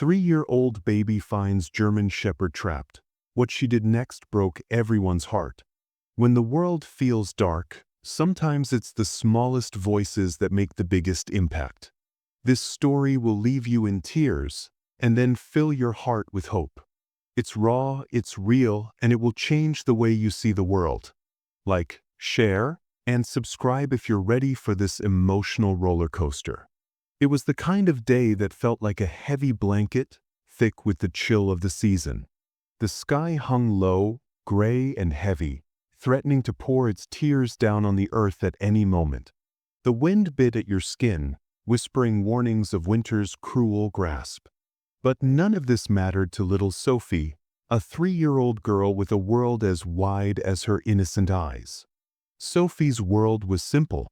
3-year-old baby finds German Shepherd trapped. What she did next broke everyone's heart. When the world feels dark, sometimes it's the smallest voices that make the biggest impact. This story will leave you in tears and then fill your heart with hope. It's raw, it's real, and it will change the way you see the world. Like, share, and subscribe if you're ready for this emotional roller coaster. It was the kind of day that felt like a heavy blanket, thick with the chill of the season. The sky hung low, gray and heavy, threatening to pour its tears down on the earth at any moment. The wind bit at your skin, whispering warnings of winter's cruel grasp. But none of this mattered to little Sophie, a 3-year-old girl with a world as wide as her innocent eyes. Sophie's world was simple.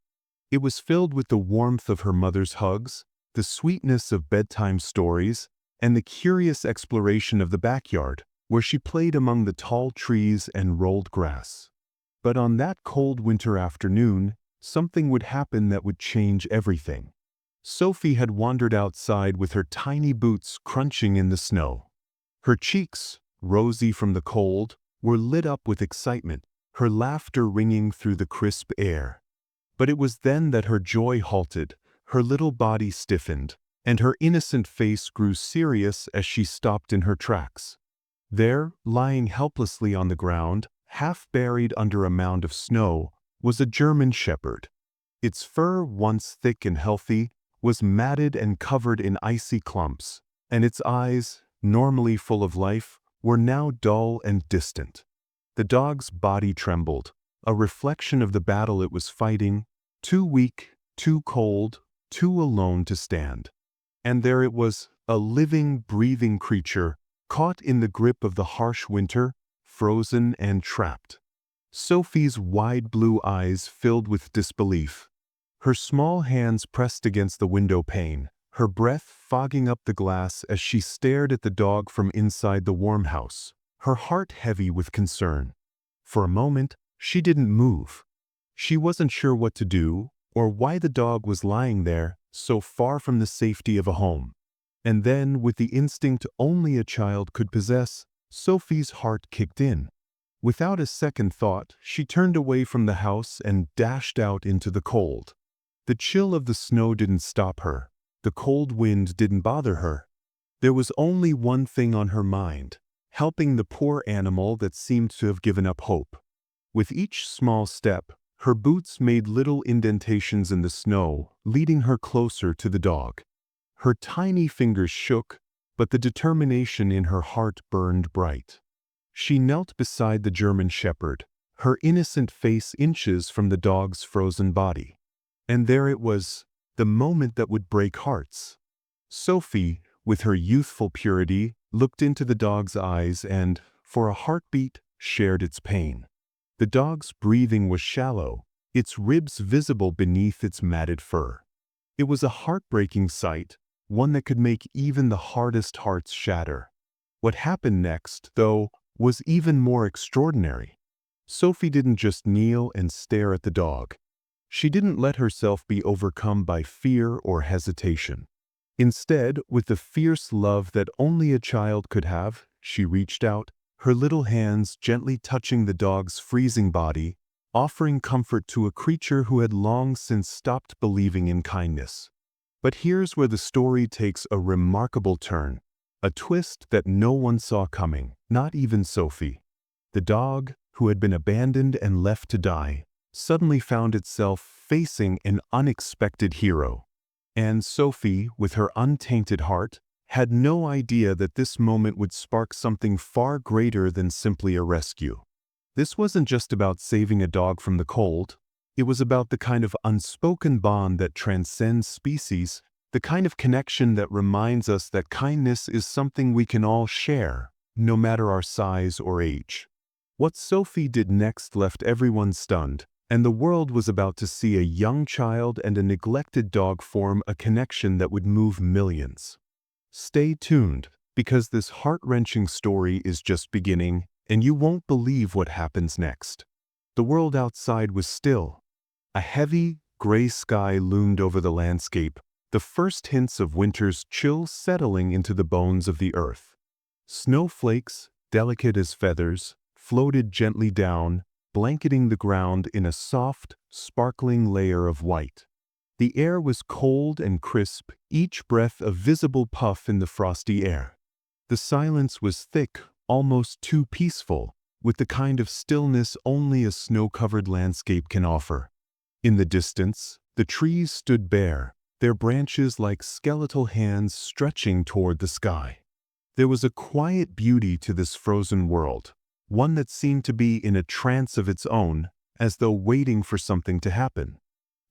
It was filled with the warmth of her mother's hugs, the sweetness of bedtime stories, and the curious exploration of the backyard, where she played among the tall trees and rolled grass. But on that cold winter afternoon, something would happen that would change everything. Sophie had wandered outside with her tiny boots crunching in the snow. Her cheeks, rosy from the cold, were lit up with excitement, her laughter ringing through the crisp air. But it was then that her joy halted, her little body stiffened, and her innocent face grew serious as she stopped in her tracks. There, lying helplessly on the ground, half buried under a mound of snow, was a German Shepherd. Its fur, once thick and healthy, was matted and covered in icy clumps, and its eyes, normally full of life, were now dull and distant. The dog's body trembled, a reflection of the battle it was fighting, too weak, too cold, too alone to stand. And there it was, a living, breathing creature, caught in the grip of the harsh winter, frozen and trapped. Sophie's wide blue eyes filled with disbelief. Her small hands pressed against the window pane, her breath fogging up the glass as she stared at the dog from inside the warm house, her heart heavy with concern. For a moment, she didn't move. She wasn't sure what to do, or why the dog was lying there, so far from the safety of a home. And then, with the instinct only a child could possess, Sophie's heart kicked in. Without a second thought, she turned away from the house and dashed out into the cold. The chill of the snow didn't stop her. The cold wind didn't bother her. There was only one thing on her mind: helping the poor animal that seemed to have given up hope. With each small step, her boots made little indentations in the snow, leading her closer to the dog. Her tiny fingers shook, but the determination in her heart burned bright. She knelt beside the German Shepherd, her innocent face inches from the dog's frozen body. And there it was, the moment that would break hearts. Sophie, with her youthful purity, looked into the dog's eyes and, for a heartbeat, shared its pain. The dog's breathing was shallow, its ribs visible beneath its matted fur. It was a heartbreaking sight, one that could make even the hardest hearts shatter. What happened next, though, was even more extraordinary. Sophie didn't just kneel and stare at the dog. She didn't let herself be overcome by fear or hesitation. Instead, with the fierce love that only a child could have, she reached out, her little hands gently touching the dog's freezing body, offering comfort to a creature who had long since stopped believing in kindness. But here's where the story takes a remarkable turn, a twist that no one saw coming, not even Sophie. The dog, who had been abandoned and left to die, suddenly found itself facing an unexpected hero. And Sophie, with her untainted heart, had no idea that this moment would spark something far greater than simply a rescue. This wasn't just about saving a dog from the cold. It was about the kind of unspoken bond that transcends species, the kind of connection that reminds us that kindness is something we can all share, no matter our size or age. What Sophie did next left everyone stunned, and the world was about to see a young child and a neglected dog form a connection that would move millions. Stay tuned, because this heart-wrenching story is just beginning, and you won't believe what happens next. The world outside was still. A heavy, gray sky loomed over the landscape, the first hints of winter's chill settling into the bones of the earth. Snowflakes, delicate as feathers, floated gently down, blanketing the ground in a soft, sparkling layer of white. The air was cold and crisp, each breath a visible puff in the frosty air. The silence was thick, almost too peaceful, with the kind of stillness only a snow-covered landscape can offer. In the distance, the trees stood bare, their branches like skeletal hands stretching toward the sky. There was a quiet beauty to this frozen world, one that seemed to be in a trance of its own, as though waiting for something to happen.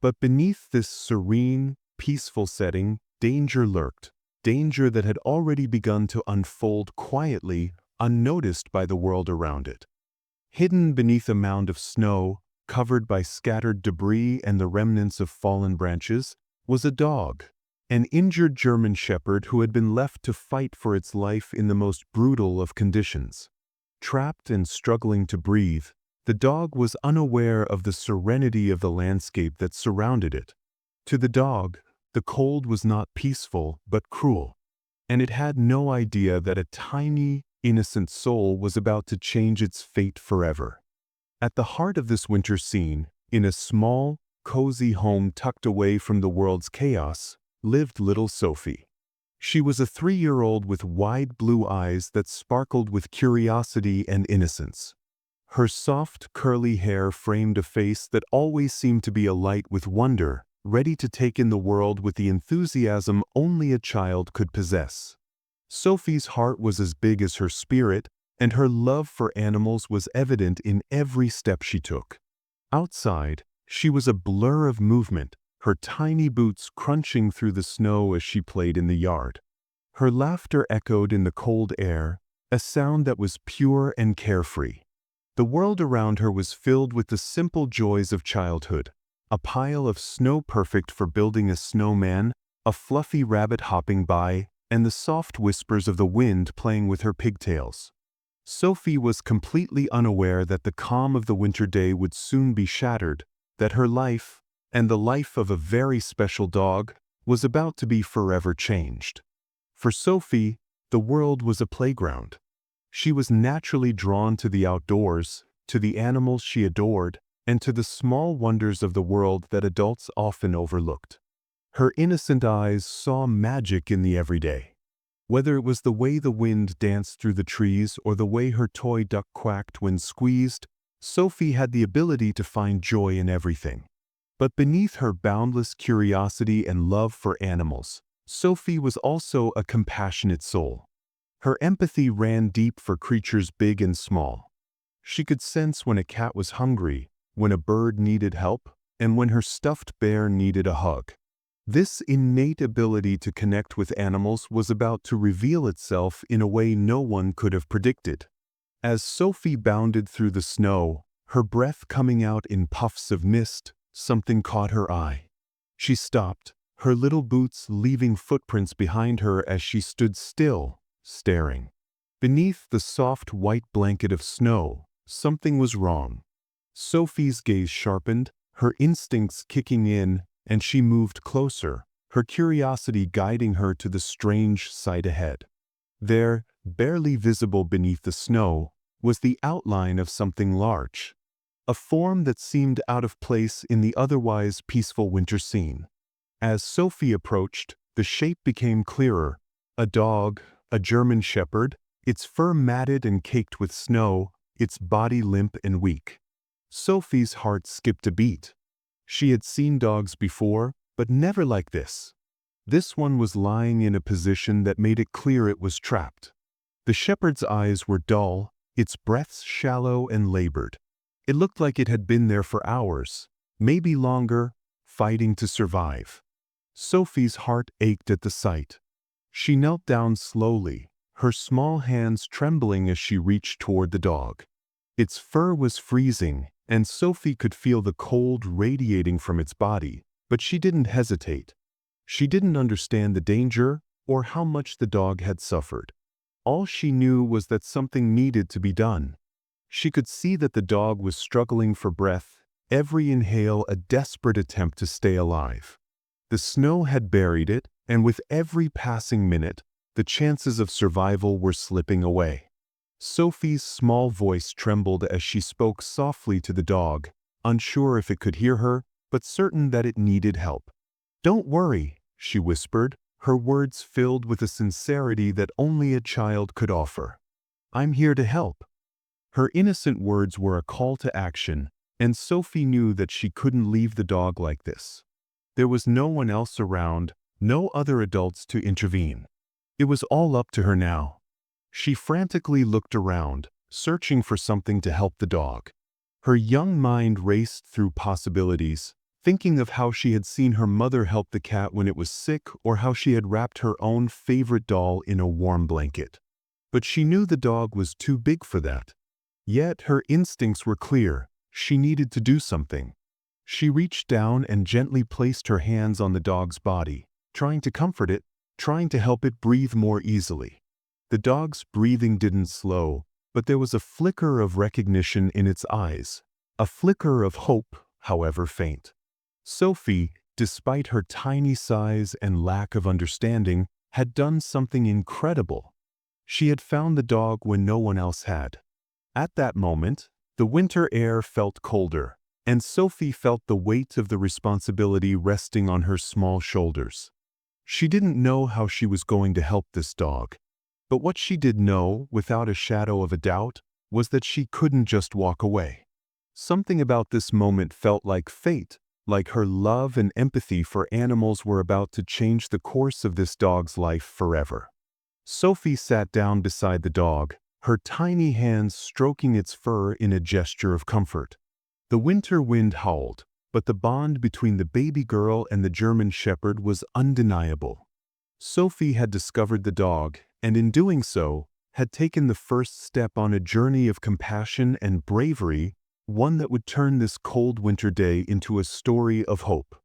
But beneath this serene, peaceful setting, danger lurked, danger that had already begun to unfold quietly, unnoticed by the world around it. Hidden beneath a mound of snow, covered by scattered debris and the remnants of fallen branches, was a dog, an injured German shepherd who had been left to fight for its life in the most brutal of conditions. Trapped and struggling to breathe, the dog was unaware of the serenity of the landscape that surrounded it. To the dog, the cold was not peaceful but cruel, and it had no idea that a tiny, innocent soul was about to change its fate forever. At the heart of this winter scene, in a small, cozy home tucked away from the world's chaos, lived little Sophie. She was a 3-year-old with wide blue eyes that sparkled with curiosity and innocence. Her soft, curly hair framed a face that always seemed to be alight with wonder, ready to take in the world with the enthusiasm only a child could possess. Sophie's heart was as big as her spirit, and her love for animals was evident in every step she took. Outside, she was a blur of movement, her tiny boots crunching through the snow as she played in the yard. Her laughter echoed in the cold air, a sound that was pure and carefree. The world around her was filled with the simple joys of childhood, a pile of snow perfect for building a snowman, a fluffy rabbit hopping by, and the soft whispers of the wind playing with her pigtails. Sophie was completely unaware that the calm of the winter day would soon be shattered, that her life, and the life of a very special dog, was about to be forever changed. For Sophie, the world was a playground. She was naturally drawn to the outdoors, to the animals she adored, and to the small wonders of the world that adults often overlooked. Her innocent eyes saw magic in the everyday. Whether it was the way the wind danced through the trees or the way her toy duck quacked when squeezed, Sophie had the ability to find joy in everything. But beneath her boundless curiosity and love for animals, Sophie was also a compassionate soul. Her empathy ran deep for creatures big and small. She could sense when a cat was hungry, when a bird needed help, and when her stuffed bear needed a hug. This innate ability to connect with animals was about to reveal itself in a way no one could have predicted. As Sophie bounded through the snow, her breath coming out in puffs of mist, something caught her eye. She stopped, her little boots leaving footprints behind her as she stood still, staring. Beneath the soft white blanket of snow, something was wrong. Sophie's gaze sharpened, her instincts kicking in, and she moved closer, her curiosity guiding her to the strange sight ahead. There, barely visible beneath the snow, was the outline of something large, a form that seemed out of place in the otherwise peaceful winter scene. As Sophie approached, the shape became clearer. A dog, a German shepherd, its fur matted and caked with snow, its body limp and weak. Sophie's heart skipped a beat. She had seen dogs before, but never like this. This one was lying in a position that made it clear it was trapped. The shepherd's eyes were dull, its breaths shallow and labored. It looked like it had been there for hours, maybe longer, fighting to survive. Sophie's heart ached at the sight. She knelt down slowly, her small hands trembling as she reached toward the dog. Its fur was freezing, and Sophie could feel the cold radiating from its body, but she didn't hesitate. She didn't understand the danger or how much the dog had suffered. All she knew was that something needed to be done. She could see that the dog was struggling for breath, every inhale a desperate attempt to stay alive. The snow had buried it, and with every passing minute, the chances of survival were slipping away. Sophie's small voice trembled as she spoke softly to the dog, unsure if it could hear her, but certain that it needed help. "Don't worry," she whispered, her words filled with a sincerity that only a child could offer. "I'm here to help." Her innocent words were a call to action, and Sophie knew that she couldn't leave the dog like this. There was no one else around, no other adults to intervene. It was all up to her now. She frantically looked around, searching for something to help the dog. Her young mind raced through possibilities, thinking of how she had seen her mother help the cat when it was sick or how she had wrapped her own favorite doll in a warm blanket. But she knew the dog was too big for that. Yet her instincts were clear. She needed to do something. She reached down and gently placed her hands on the dog's body, trying to comfort it, trying to help it breathe more easily. The dog's breathing didn't slow, but there was a flicker of recognition in its eyes, a flicker of hope, however faint. Sophie, despite her tiny size and lack of understanding, had done something incredible. She had found the dog when no one else had. At that moment, the winter air felt colder, and Sophie felt the weight of the responsibility resting on her small shoulders. She didn't know how she was going to help this dog, but what she did know, without a shadow of a doubt, was that she couldn't just walk away. Something about this moment felt like fate, like her love and empathy for animals were about to change the course of this dog's life forever. Sophie sat down beside the dog, her tiny hands stroking its fur in a gesture of comfort. The winter wind howled, but the bond between the baby girl and the German shepherd was undeniable. Sophie had discovered the dog, and in doing so, had taken the first step on a journey of compassion and bravery, one that would turn this cold winter day into a story of hope.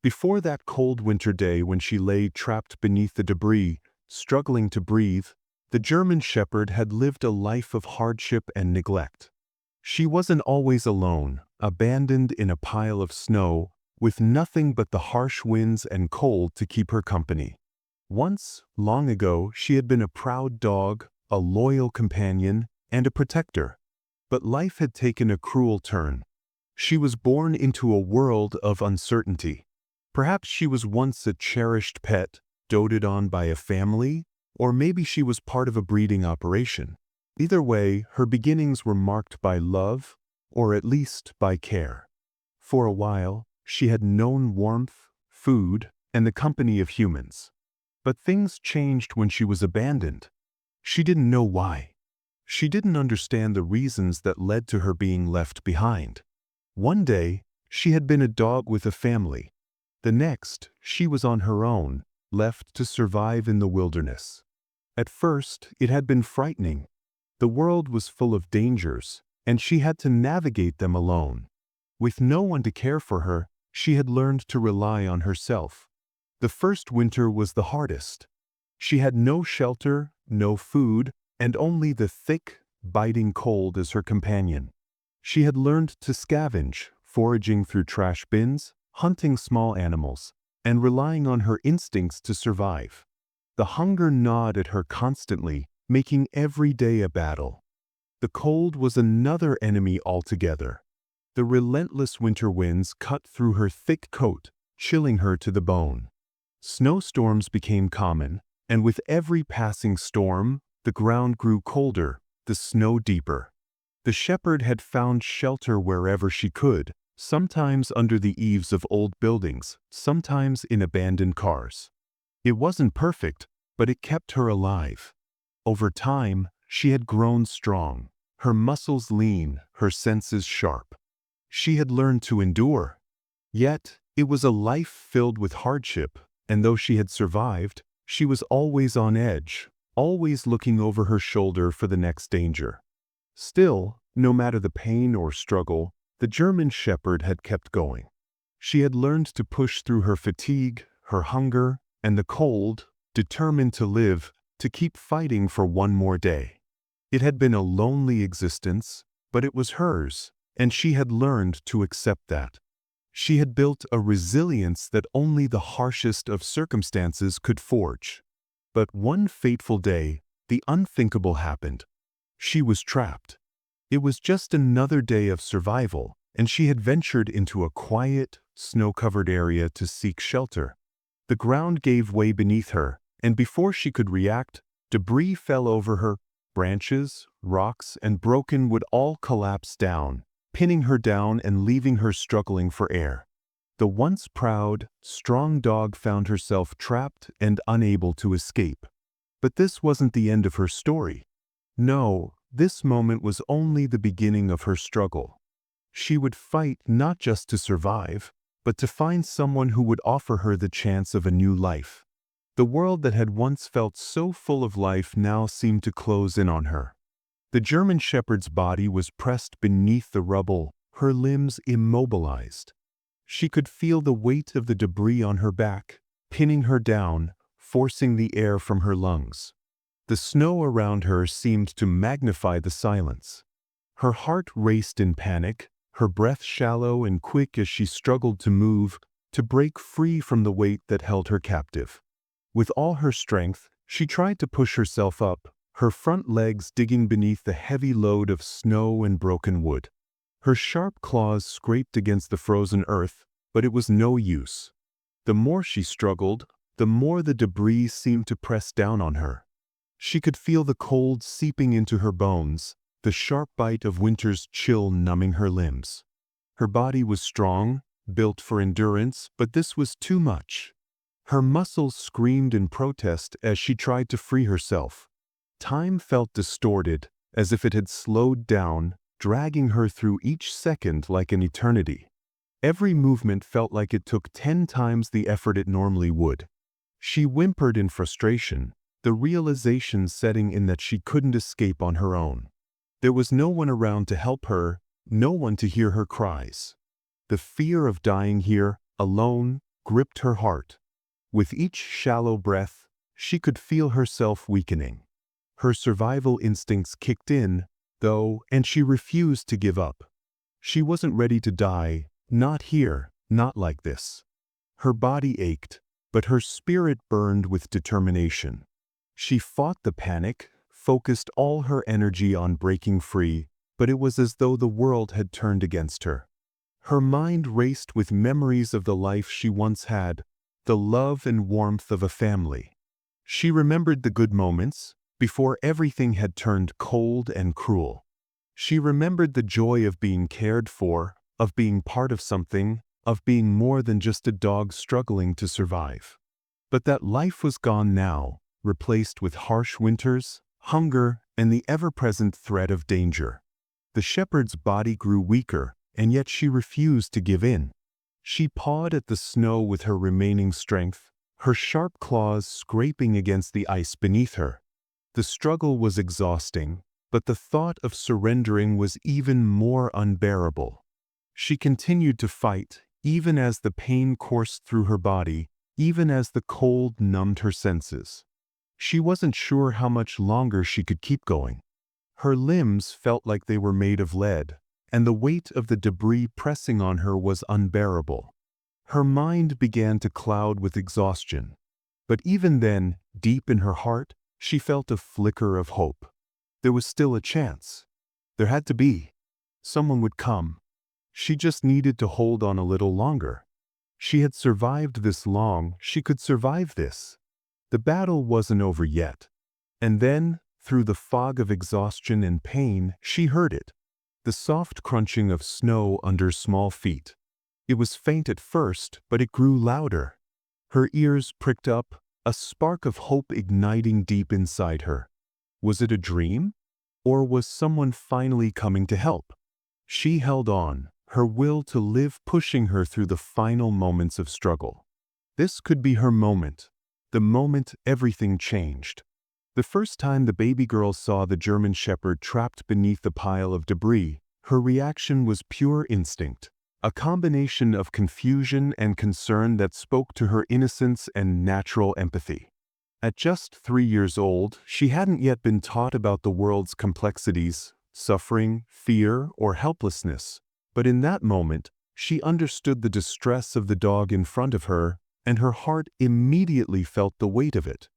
Before that cold winter day when she lay trapped beneath the debris, struggling to breathe, the German shepherd had lived a life of hardship and neglect. She wasn't always alone, abandoned in a pile of snow, with nothing but the harsh winds and cold to keep her company. Once, long ago, she had been a proud dog, a loyal companion, and a protector. But life had taken a cruel turn. She was born into a world of uncertainty. Perhaps she was once a cherished pet, doted on by a family, or maybe she was part of a breeding operation. Either way, her beginnings were marked by love, or at least by care. For a while, she had known warmth, food, and the company of humans. But things changed when she was abandoned. She didn't know why. She didn't understand the reasons that led to her being left behind. One day, she had been a dog with a family. The next, she was on her own, left to survive in the wilderness. At first, it had been frightening. The world was full of dangers, and she had to navigate them alone. With no one to care for her, she had learned to rely on herself. The first winter was the hardest. She had no shelter, no food, and only the thick, biting cold as her companion. She had learned to scavenge, foraging through trash bins, hunting small animals, and relying on her instincts to survive. The hunger gnawed at her constantly, making every day a battle. The cold was another enemy altogether. The relentless winter winds cut through her thick coat, chilling her to the bone. Snowstorms became common, and with every passing storm, the ground grew colder, the snow deeper. The shepherd had found shelter wherever she could, sometimes under the eaves of old buildings, sometimes in abandoned cars. It wasn't perfect, but it kept her alive. Over time, she had grown strong, her muscles lean, her senses sharp. She had learned to endure. Yet, it was a life filled with hardship, and though she had survived, she was always on edge, always looking over her shoulder for the next danger. Still, no matter the pain or struggle, the German shepherd had kept going. She had learned to push through her fatigue, her hunger, and the cold, determined to live, to keep fighting for one more day. It had been a lonely existence, but it was hers, and she had learned to accept that. She had built a resilience that only the harshest of circumstances could forge. But one fateful day, the unthinkable happened. She was trapped. It was just another day of survival, and she had ventured into a quiet, snow-covered area to seek shelter. The ground gave way beneath her, and before she could react, debris fell over her. Branches, rocks, and broken wood all collapsed down, pinning her down and leaving her struggling for air. The once proud, strong dog found herself trapped and unable to escape. But this wasn't the end of her story. No, this moment was only the beginning of her struggle. She would fight not just to survive, but to find someone who would offer her the chance of a new life. The world that had once felt so full of life now seemed to close in on her. The German Shepherd's body was pressed beneath the rubble, her limbs immobilized. She could feel the weight of the debris on her back, pinning her down, forcing the air from her lungs. The snow around her seemed to magnify the silence. Her heart raced in panic, her breath shallow and quick as she struggled to move, to break free from the weight that held her captive. With all her strength, she tried to push herself up, her front legs digging beneath the heavy load of snow and broken wood. Her sharp claws scraped against the frozen earth, but it was no use. The more she struggled, the more the debris seemed to press down on her. She could feel the cold seeping into her bones, the sharp bite of winter's chill numbing her limbs. Her body was strong, built for endurance, but this was too much. Her muscles screamed in protest as she tried to free herself. Time felt distorted, as if it had slowed down, dragging her through each second like an eternity. Every movement felt like it took 10 times the effort it normally would. She whimpered in frustration, the realization setting in that she couldn't escape on her own. There was no one around to help her, no one to hear her cries. The fear of dying here, alone, gripped her heart. With each shallow breath, she could feel herself weakening. Her survival instincts kicked in, though, and she refused to give up. She wasn't ready to die, not here, not like this. Her body ached, but her spirit burned with determination. She fought the panic, focused all her energy on breaking free, but it was as though the world had turned against her. Her mind raced with memories of the life she once had, the love and warmth of a family. She remembered the good moments, before everything had turned cold and cruel. She remembered the joy of being cared for, of being part of something, of being more than just a dog struggling to survive. But that life was gone now, replaced with harsh winters, hunger, and the ever-present threat of danger. The shepherd's body grew weaker, and yet she refused to give in. She pawed at the snow with her remaining strength, her sharp claws scraping against the ice beneath her. The struggle was exhausting, but the thought of surrendering was even more unbearable. She continued to fight, even as the pain coursed through her body, even as the cold numbed her senses. She wasn't sure how much longer she could keep going. Her limbs felt like they were made of lead, and the weight of the debris pressing on her was unbearable. Her mind began to cloud with exhaustion. But even then, deep in her heart, she felt a flicker of hope. There was still a chance. There had to be. Someone would come. She just needed to hold on a little longer. She had survived this long, she could survive this. The battle wasn't over yet. And then, through the fog of exhaustion and pain, she heard it. The soft crunching of snow under small feet. It was faint at first, but it grew louder. Her ears pricked up, a spark of hope igniting deep inside her. Was it a dream? Or was someone finally coming to help? She held on, her will to live pushing her through the final moments of struggle. This could be her moment, the moment everything changed. The first time the baby girl saw the German Shepherd trapped beneath the pile of debris, her reaction was pure instinct, a combination of confusion and concern that spoke to her innocence and natural empathy. At just 3 years old, she hadn't yet been taught about the world's complexities, suffering, fear, or helplessness, but in that moment, She understood the distress of the dog in front of her, and her heart immediately felt the weight of it.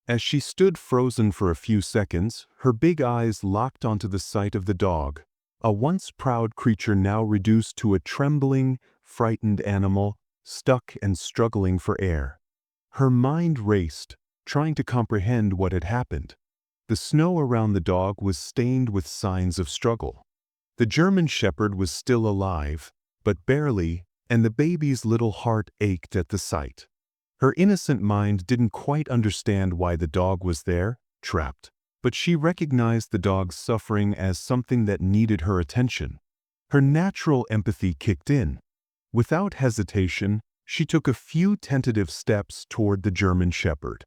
As she stood frozen for a few seconds, her big eyes locked onto the sight of the dog, a once proud creature now reduced to a trembling, frightened animal, stuck and struggling for air. Her mind raced, trying to comprehend what had happened. The snow around the dog was stained with signs of struggle. The German Shepherd was still alive, but barely, and the baby's little heart ached at the sight. Her innocent mind didn't quite understand why the dog was there, trapped, but she recognized the dog's suffering as something that needed her attention. Her natural empathy kicked in. Without hesitation, she took a few tentative steps toward the German Shepherd.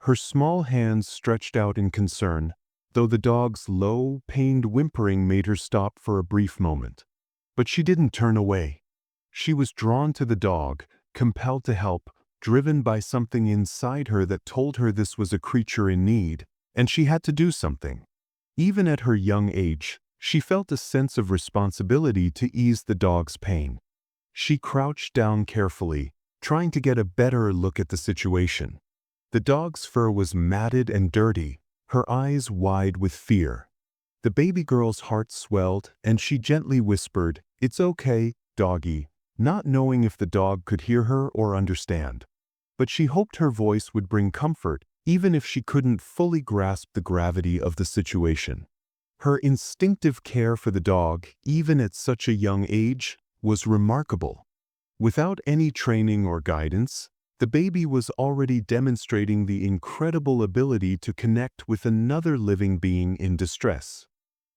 Her small hands stretched out in concern, though the dog's low, pained whimpering made her stop for a brief moment. But she didn't turn away. She was drawn to the dog, compelled to help, driven by something inside her that told her this was a creature in need, and she had to do something. Even at her young age, she felt a sense of responsibility to ease the dog's pain. She crouched down carefully, trying to get a better look at the situation. The dog's fur was matted and dirty, her eyes wide with fear. The baby girl's heart swelled, and she gently whispered, "It's okay, doggy," not knowing if the dog could hear her or understand. But she hoped her voice would bring comfort, even if she couldn't fully grasp the gravity of the situation. Her instinctive care for the dog, even at such a young age, was remarkable. Without any training or guidance, the baby was already demonstrating the incredible ability to connect with another living being in distress.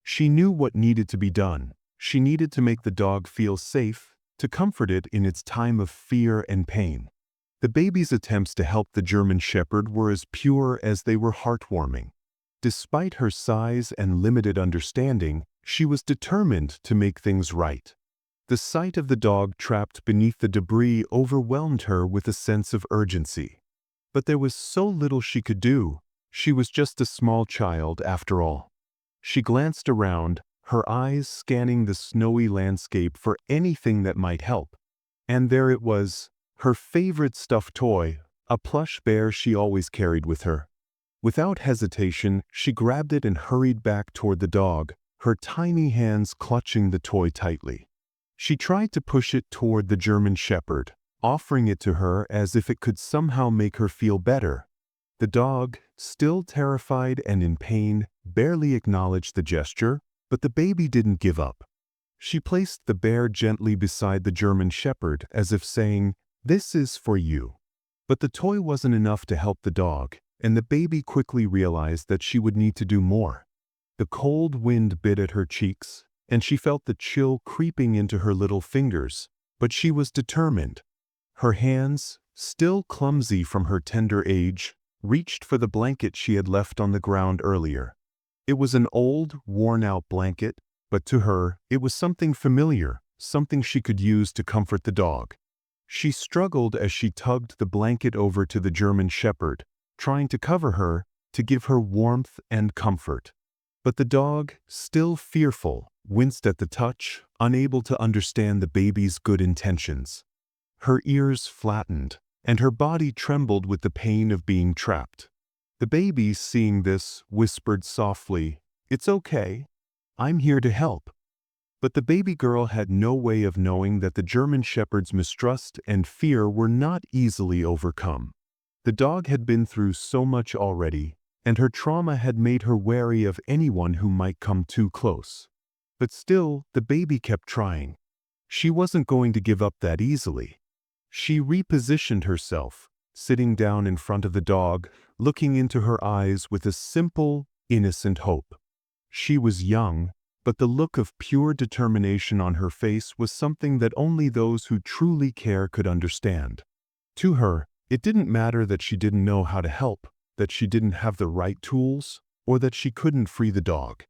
She knew what needed to be done. She needed to make the dog feel safe, to comfort it in its time of fear and pain. The baby's attempts to help the German Shepherd were as pure as they were heartwarming. Despite her size and limited understanding, she was determined to make things right. The sight of the dog trapped beneath the debris overwhelmed her with a sense of urgency. But there was so little she could do. She was just a small child after all. She glanced around, her eyes scanning the snowy landscape for anything that might help. And there it was, her favorite stuffed toy, a plush bear she always carried with her. Without hesitation, she grabbed it and hurried back toward the dog, her tiny hands clutching the toy tightly. She tried to push it toward the German Shepherd, offering it to her as if it could somehow make her feel better. The dog, still terrified and in pain, barely acknowledged the gesture, but the baby didn't give up. She placed the bear gently beside the German Shepherd as if saying, "This is for you." But the toy wasn't enough to help the dog, and the baby quickly realized that she would need to do more. The cold wind bit at her cheeks, and she felt the chill creeping into her little fingers, but she was determined. Her hands, still clumsy from her tender age, reached for the blanket she had left on the ground earlier. It was an old, worn-out blanket, but to her, it was something familiar, something she could use to comfort the dog. She struggled as she tugged the blanket over to the German Shepherd, trying to cover her, to give her warmth and comfort. But the dog, still fearful, winced at the touch, unable to understand the baby's good intentions. Her ears flattened, and her body trembled with the pain of being trapped. The baby, seeing this, whispered softly, "It's okay. I'm here to help." But the baby girl had no way of knowing that the German Shepherd's mistrust and fear were not easily overcome. The dog had been through so much already, and her trauma had made her wary of anyone who might come too close. But still, the baby kept trying. She wasn't going to give up that easily. She repositioned herself, sitting down in front of the dog, looking into her eyes with a simple, innocent hope. She was young, but the look of pure determination on her face was something that only those who truly care could understand. To her, it didn't matter that she didn't know how to help, that she didn't have the right tools, or that she couldn't free the dog.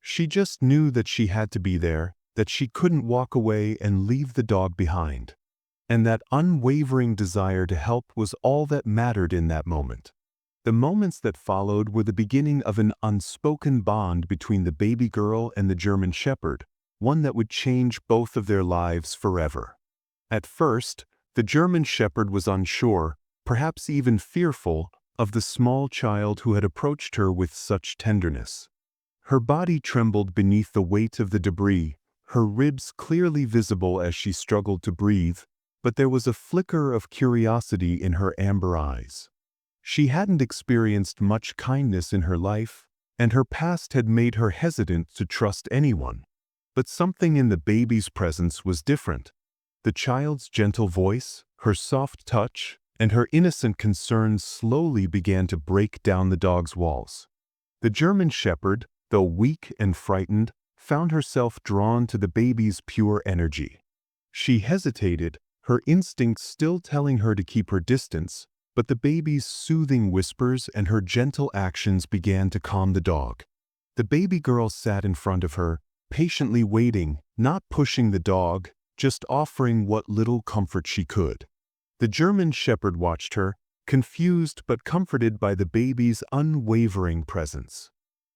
She just knew that she had to be there, that she couldn't walk away and leave the dog behind. And that unwavering desire to help was all that mattered in that moment. The moments that followed were the beginning of an unspoken bond between the baby girl and the German Shepherd, one that would change both of their lives forever. At first, the German Shepherd was unsure, perhaps even fearful, of the small child who had approached her with such tenderness. Her body trembled beneath the weight of the debris, her ribs clearly visible as she struggled to breathe, but there was a flicker of curiosity in her amber eyes. She hadn't experienced much kindness in her life, and her past had made her hesitant to trust anyone. But something in the baby's presence was different. The child's gentle voice, her soft touch, and her innocent concern slowly began to break down the dog's walls. The German Shepherd, though weak and frightened, found herself drawn to the baby's pure energy. She hesitated, her instincts still telling her to keep her distance, but the baby's soothing whispers and her gentle actions began to calm the dog. The baby girl sat in front of her, patiently waiting, not pushing the dog, just offering what little comfort she could. The German Shepherd watched her, confused but comforted by the baby's unwavering presence.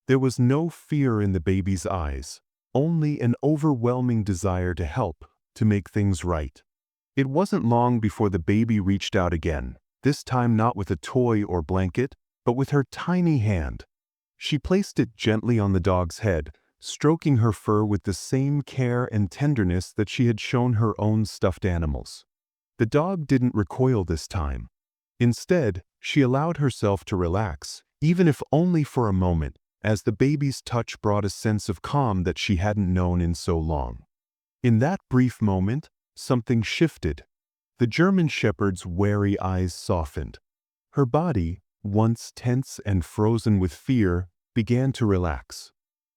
There was no fear in the baby's eyes, only an overwhelming desire to help, to make things right. It wasn't long before the baby reached out again, this time not with a toy or blanket, but with her tiny hand. She placed it gently on the dog's head, stroking her fur with the same care and tenderness that she had shown her own stuffed animals. The dog didn't recoil this time. Instead, she allowed herself to relax, even if only for a moment, as the baby's touch brought a sense of calm that she hadn't known in so long. In that brief moment, something shifted. The German Shepherd's wary eyes softened. Her body, once tense and frozen with fear, began to relax.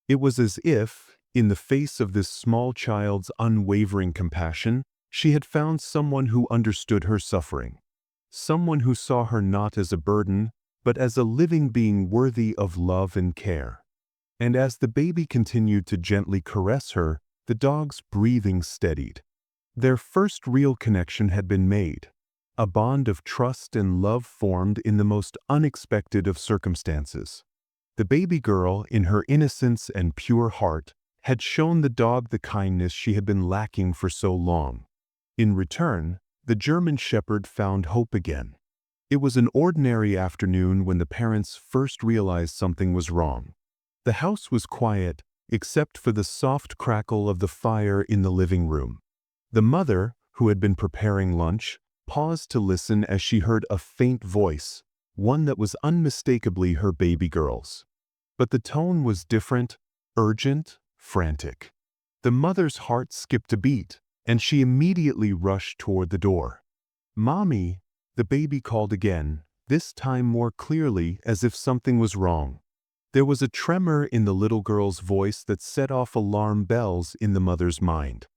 It was as if, in the face of this small child's unwavering compassion, she had found someone who understood her suffering. Someone who saw her not as a burden, but as a living being worthy of love and care. And as the baby continued to gently caress her, the dog's breathing steadied. Their first real connection had been made. A bond of trust and love formed in the most unexpected of circumstances. The baby girl, in her innocence and pure heart, had shown the dog the kindness she had been lacking for so long. In return, the German Shepherd found hope again. It was an ordinary afternoon when the parents first realized something was wrong. The house was quiet, except for the soft crackle of the fire in the living room. The mother, who had been preparing lunch, paused to listen as she heard a faint voice, one that was unmistakably her baby girl's. But the tone was different, urgent, frantic. The mother's heart skipped a beat, and she immediately rushed toward the door. "Mommy," the baby called again, this time more clearly as if something was wrong. There was a tremor in the little girl's voice that set off alarm bells in the mother's mind.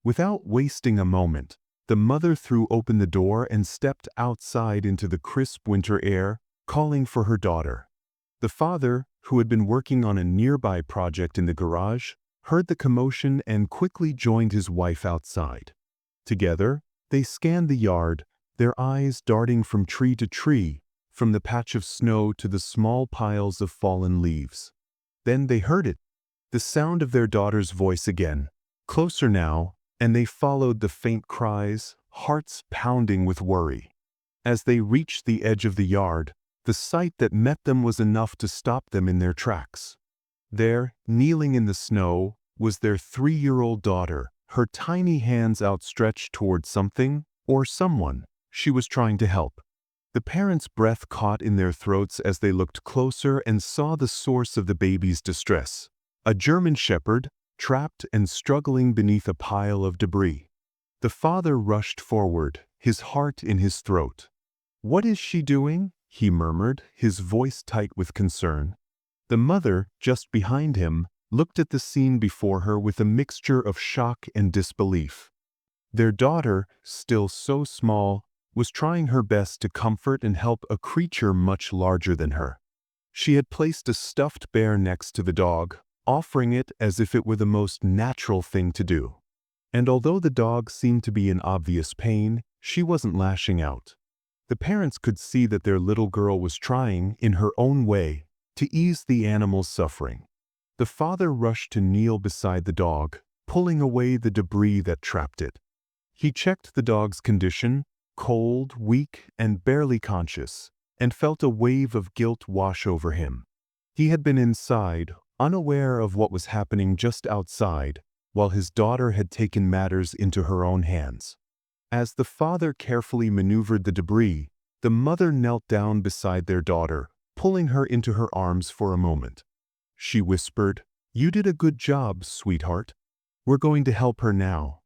Without wasting a moment, the mother threw open the door and stepped outside into the crisp winter air, calling for her daughter. The father, who had been working on a nearby project in the garage, heard the commotion and quickly joined his wife outside. Together, they scanned the yard, their eyes darting from tree to tree, from the patch of snow to the small piles of fallen leaves. Then they heard it, the sound of their daughter's voice again, closer now, and they followed the faint cries, hearts pounding with worry. As they reached the edge of the yard, the sight that met them was enough to stop them in their tracks. There, kneeling in the snow, was their 3-year-old daughter, her tiny hands outstretched toward something, or someone, she was trying to help. The parents' breath caught in their throats as they looked closer and saw the source of the baby's distress. A German Shepherd, trapped and struggling beneath a pile of debris. The father rushed forward, his heart in his throat. "What is she doing?" he murmured, his voice tight with concern. The mother, just behind him, looked at the scene before her with a mixture of shock and disbelief. Their daughter, still so small, was trying her best to comfort and help a creature much larger than her. She had placed a stuffed bear next to the dog, offering it as if it were the most natural thing to do. And although the dog seemed to be in obvious pain, she wasn't lashing out. The parents could see that their little girl was trying, in her own way, to ease the animal's suffering. The father rushed to kneel beside the dog, pulling away the debris that trapped it. He checked the dog's condition, cold, weak, and barely conscious, and felt a wave of guilt wash over him. He had been inside, unaware of what was happening just outside, while his daughter had taken matters into her own hands. As the father carefully maneuvered the debris, the mother knelt down beside their daughter, pulling her into her arms for a moment. She whispered, "You did a good job, sweetheart. We're going to help her now."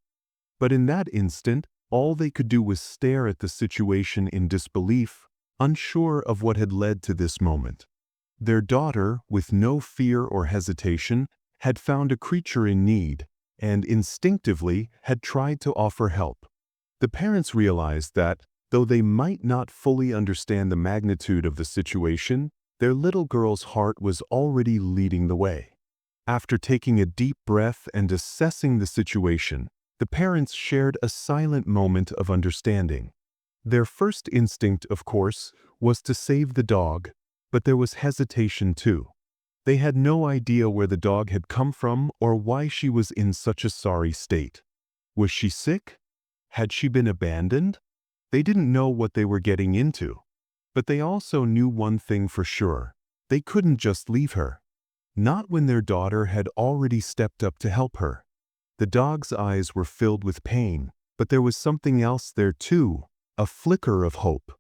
But in that instant, all they could do was stare at the situation in disbelief, unsure of what had led to this moment. Their daughter, with no fear or hesitation, had found a creature in need, and instinctively had tried to offer help. The parents realized that, though they might not fully understand the magnitude of the situation, their little girl's heart was already leading the way. After taking a deep breath and assessing the situation, the parents shared a silent moment of understanding. Their first instinct, of course, was to save the dog, but there was hesitation too. They had no idea where the dog had come from or why she was in such a sorry state. Was she sick? Had she been abandoned? They didn't know what they were getting into. But they also knew one thing for sure. They couldn't just leave her. Not when their daughter had already stepped up to help her. The dog's eyes were filled with pain, but there was something else there too, a flicker of hope.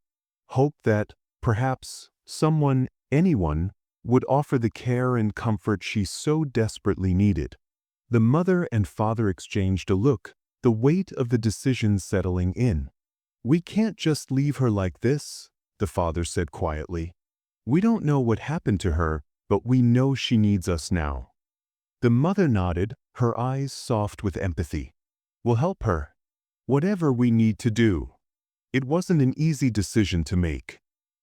Hope that, perhaps, someone, anyone, would offer the care and comfort she so desperately needed. The mother and father exchanged a look, the weight of the decision settling in. "We can't just leave her like this," the father said quietly. "We don't know what happened to her, but we know she needs us now." The mother nodded, her eyes soft with empathy. "We'll help her. Whatever we need to do." It wasn't an easy decision to make.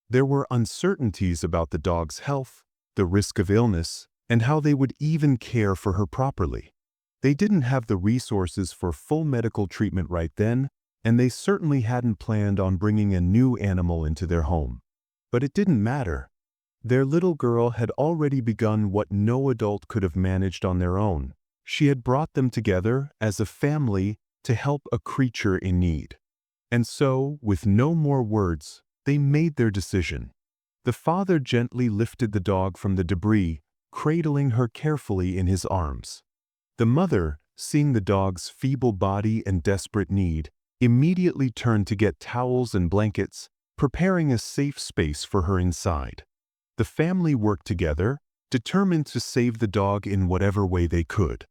There were uncertainties about the dog's health, the risk of illness, and how they would even care for her properly. They didn't have the resources for full medical treatment right then, and they certainly hadn't planned on bringing a new animal into their home. But it didn't matter. Their little girl had already begun what no adult could have managed on their own. She had brought them together as a family to help a creature in need. And so, with no more words, they made their decision. The father gently lifted the dog from the debris, cradling her carefully in his arms. The mother, seeing the dog's feeble body and desperate need, immediately turned to get towels and blankets, preparing a safe space for her inside. The family worked together, determined to save the dog in whatever way they could.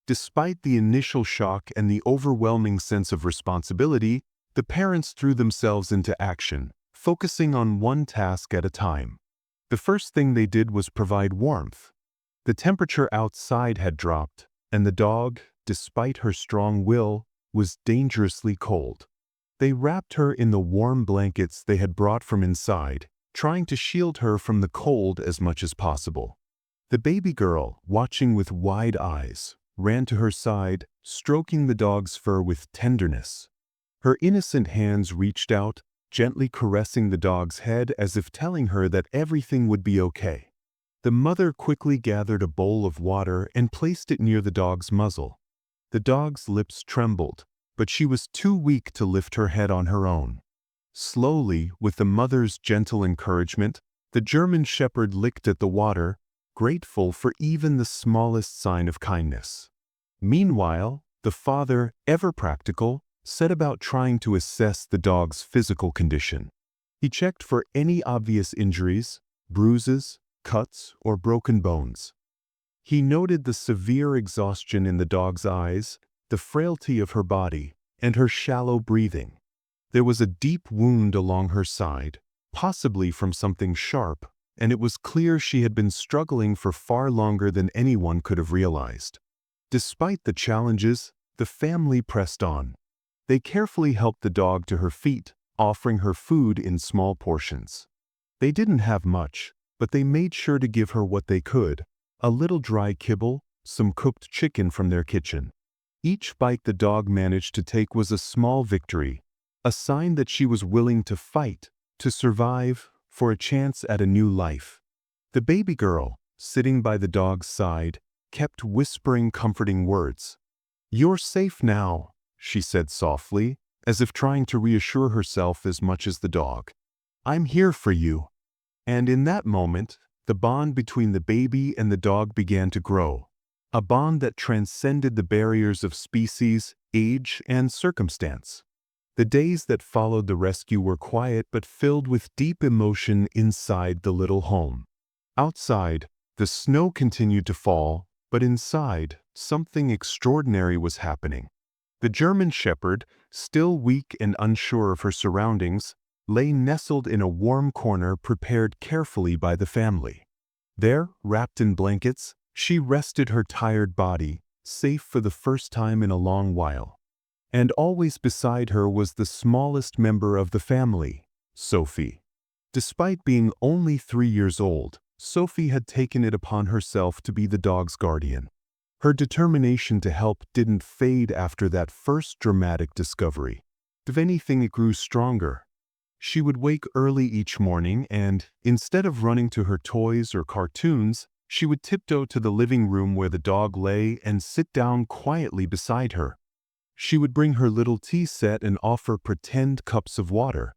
Despite the initial shock and the overwhelming sense of responsibility, the parents threw themselves into action, focusing on one task at a time. The first thing they did was provide warmth. The temperature outside had dropped, and the dog, despite her strong will, was dangerously cold. They wrapped her in the warm blankets they had brought from inside, trying to shield her from the cold as much as possible. The baby girl, watching with wide eyes, ran to her side, stroking the dog's fur with tenderness. Her innocent hands reached out, gently caressing the dog's head as if telling her that everything would be okay. The mother quickly gathered a bowl of water and placed it near the dog's muzzle. The dog's lips trembled, but she was too weak to lift her head on her own. Slowly, with the mother's gentle encouragement, the German Shepherd licked at the water, grateful for even the smallest sign of kindness. Meanwhile, the father, ever practical, set about trying to assess the dog's physical condition. He checked for any obvious injuries, bruises, cuts, or broken bones. He noted the severe exhaustion in the dog's eyes, the frailty of her body, and her shallow breathing. There was a deep wound along her side, possibly from something sharp, and it was clear she had been struggling for far longer than anyone could have realized. Despite the challenges, the family pressed on. They carefully helped the dog to her feet, offering her food in small portions. They didn't have much, but they made sure to give her what they could, a little dry kibble, some cooked chicken from their kitchen. Each bite the dog managed to take was a small victory, a sign that she was willing to fight, to survive, for a chance at a new life. The baby girl, sitting by the dog's side, kept whispering comforting words. "You're safe now," she said softly, as if trying to reassure herself as much as the dog. "I'm here for you." And in that moment, the bond between the baby and the dog began to grow, a bond that transcended the barriers of species, age, and circumstance. The days that followed the rescue were quiet but filled with deep emotion inside the little home. Outside, the snow continued to fall, but inside, something extraordinary was happening. The German Shepherd, still weak and unsure of her surroundings, lay nestled in a warm corner prepared carefully by the family. There, wrapped in blankets, she rested her tired body, safe for the first time in a long while. And always beside her was the smallest member of the family, Sophie. Despite being only 3 years old, Sophie had taken it upon herself to be the dog's guardian. Her determination to help didn't fade after that first dramatic discovery. If anything, it grew stronger. She would wake early each morning and, instead of running to her toys or cartoons, she would tiptoe to the living room where the dog lay and sit down quietly beside her. She would bring her little tea set and offer pretend cups of water.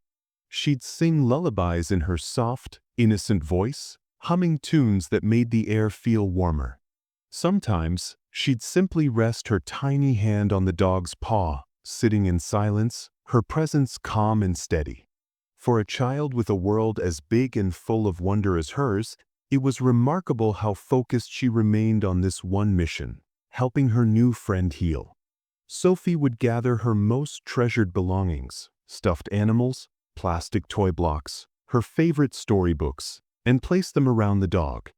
She'd sing lullabies in her soft, innocent voice, humming tunes that made the air feel warmer. Sometimes, she'd simply rest her tiny hand on the dog's paw, sitting in silence, her presence calm and steady. For a child with a world as big and full of wonder as hers, it was remarkable how focused she remained on this one mission, helping her new friend heal. Sophie would gather her most treasured belongings, stuffed animals, plastic toy blocks, her favorite storybooks, and place them around the dog.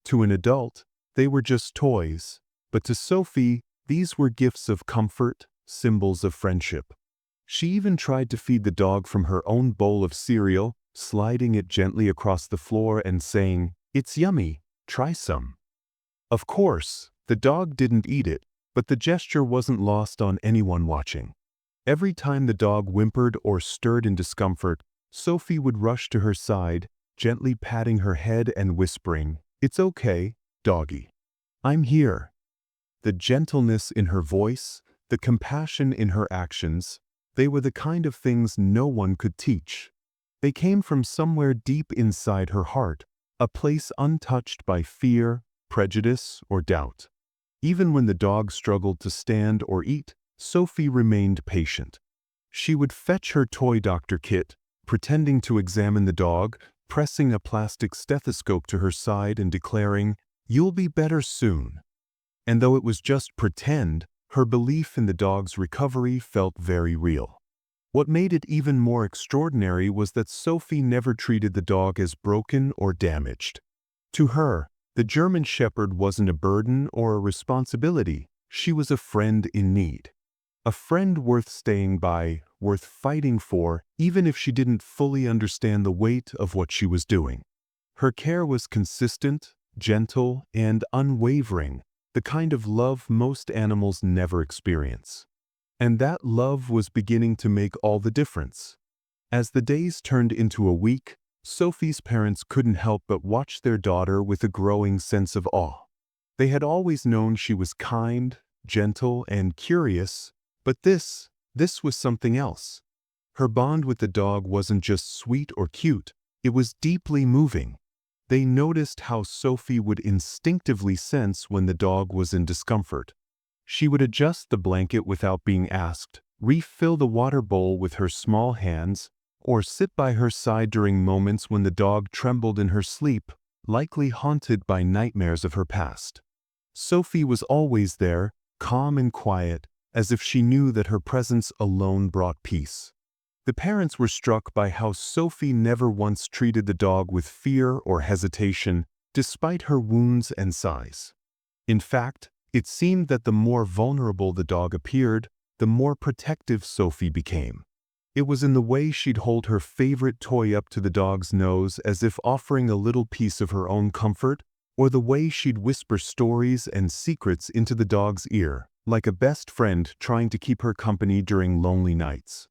To an adult, they were just toys, but to Sophie, these were gifts of comfort, symbols of friendship. She even tried to feed the dog from her own bowl of cereal, sliding it gently across the floor and saying, "It's yummy, try some." Of course, the dog didn't eat it, but the gesture wasn't lost on anyone watching. Every time the dog whimpered or stirred in discomfort, Sophie would rush to her side, gently patting her head and whispering, "It's okay, doggy. I'm here." The gentleness in her voice, the compassion in her actions, they were the kind of things no one could teach. They came from somewhere deep inside her heart, a place untouched by fear, prejudice, or doubt. Even when the dog struggled to stand or eat, Sophie remained patient. She would fetch her toy doctor kit, pretending to examine the dog, pressing a plastic stethoscope to her side and declaring, "You'll be better soon." And though it was just pretend, her belief in the dog's recovery felt very real. What made it even more extraordinary was that Sophie never treated the dog as broken or damaged. To her, the German Shepherd wasn't a burden or a responsibility, she was a friend in need. A friend worth staying by, worth fighting for, even if she didn't fully understand the weight of what she was doing. Her care was consistent, gentle, and unwavering, the kind of love most animals never experience. And that love was beginning to make all the difference. As the days turned into a week, Sophie's parents couldn't help but watch their daughter with a growing sense of awe. They had always known she was kind, gentle, and curious, but this was something else. Her bond with the dog wasn't just sweet or cute, it was deeply moving. They noticed how Sophie would instinctively sense when the dog was in discomfort. She would adjust the blanket without being asked, refill the water bowl with her small hands, or sit by her side during moments when the dog trembled in her sleep, likely haunted by nightmares of her past. Sophie was always there, calm and quiet, as if she knew that her presence alone brought peace. The parents were struck by how Sophie never once treated the dog with fear or hesitation, despite her wounds and size. In fact, it seemed that the more vulnerable the dog appeared, the more protective Sophie became. It was in the way she'd hold her favorite toy up to the dog's nose as if offering a little piece of her own comfort, or the way she'd whisper stories and secrets into the dog's ear, like a best friend trying to keep her company during lonely nights.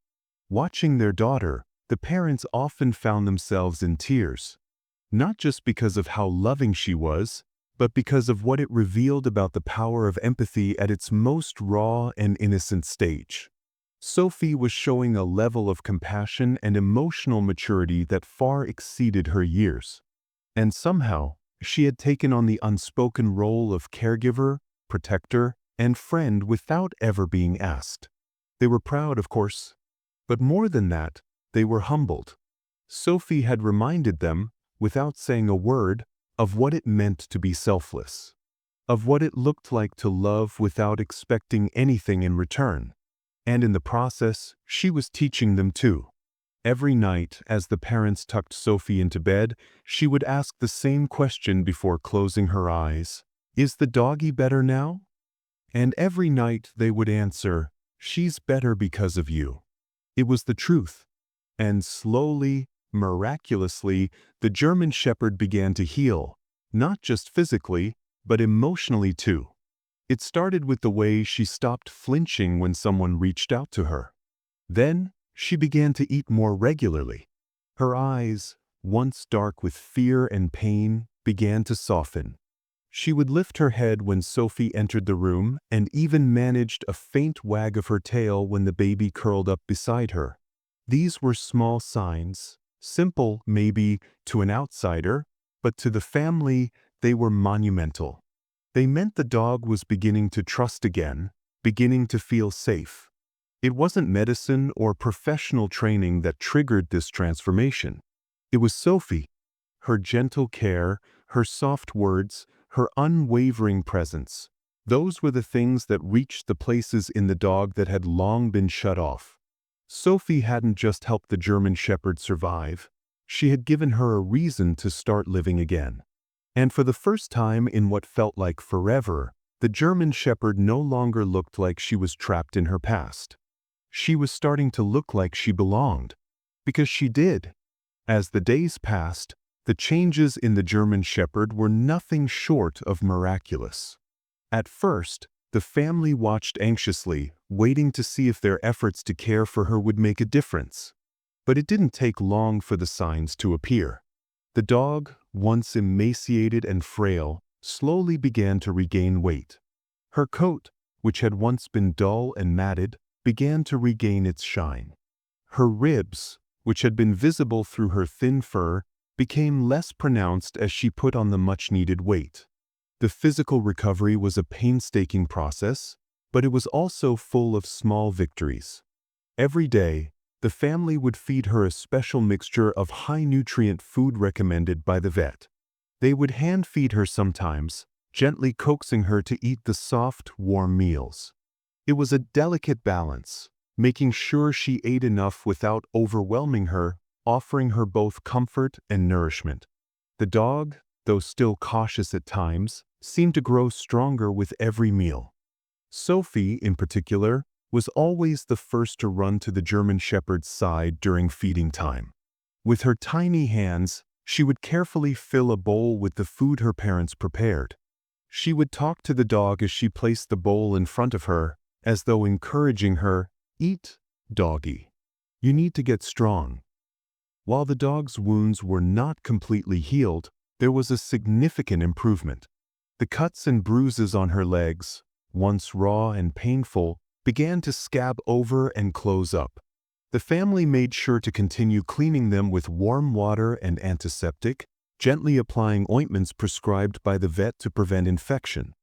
Watching their daughter, the parents often found themselves in tears, not just because of how loving she was, but because of what it revealed about the power of empathy at its most raw and innocent stage. Sophie was showing a level of compassion and emotional maturity that far exceeded her years. And somehow, she had taken on the unspoken role of caregiver, protector, and friend without ever being asked. They were proud, of course, but more than that, they were humbled. Sophie had reminded them, without saying a word, of what it meant to be selfless, of what it looked like to love without expecting anything in return. And in the process, she was teaching them too. Every night, as the parents tucked Sophie into bed, she would ask the same question before closing her eyes. "Is the doggy better now?" And every night they would answer, "She's better because of you." It was the truth. And slowly, miraculously, the German Shepherd began to heal, not just physically, but emotionally too. It started with the way she stopped flinching when someone reached out to her. Then, she began to eat more regularly. Her eyes, once dark with fear and pain, began to soften. She would lift her head when Sophie entered the room and even managed a faint wag of her tail when the baby curled up beside her. These were small signs, simple, maybe, to an outsider, but to the family, they were monumental. They meant the dog was beginning to trust again, beginning to feel safe. It wasn't medicine or professional training that triggered this transformation. It was Sophie. Her gentle care, her soft words, her unwavering presence. Those were the things that reached the places in the dog that had long been shut off. Sophie hadn't just helped the German Shepherd survive. She had given her a reason to start living again. And for the first time in what felt like forever, the German Shepherd no longer looked like she was trapped in her past. She was starting to look like she belonged. Because she did. As the days passed, the changes in the German Shepherd were nothing short of miraculous. At first, the family watched anxiously, waiting to see if their efforts to care for her would make a difference. But it didn't take long for the signs to appear. The dog, once emaciated and frail, slowly began to regain weight. Her coat, which had once been dull and matted, began to regain its shine. Her ribs, which had been visible through her thin fur, became less pronounced as she put on the much-needed weight. The physical recovery was a painstaking process, but it was also full of small victories. Every day, the family would feed her a special mixture of high-nutrient food recommended by the vet. They would hand-feed her sometimes, gently coaxing her to eat the soft, warm meals. It was a delicate balance, making sure she ate enough without overwhelming her, offering her both comfort and nourishment. The dog, though still cautious at times, seemed to grow stronger with every meal. Sophie, in particular, was always the first to run to the German Shepherd's side during feeding time. With her tiny hands, she would carefully fill a bowl with the food her parents prepared. She would talk to the dog as she placed the bowl in front of her, as though encouraging her, "Eat, doggy. You need to get strong." While the dog's wounds were not completely healed, there was a significant improvement. The cuts and bruises on her legs, once raw and painful, began to scab over and close up. The family made sure to continue cleaning them with warm water and antiseptic, gently applying ointments prescribed by the vet to prevent infection.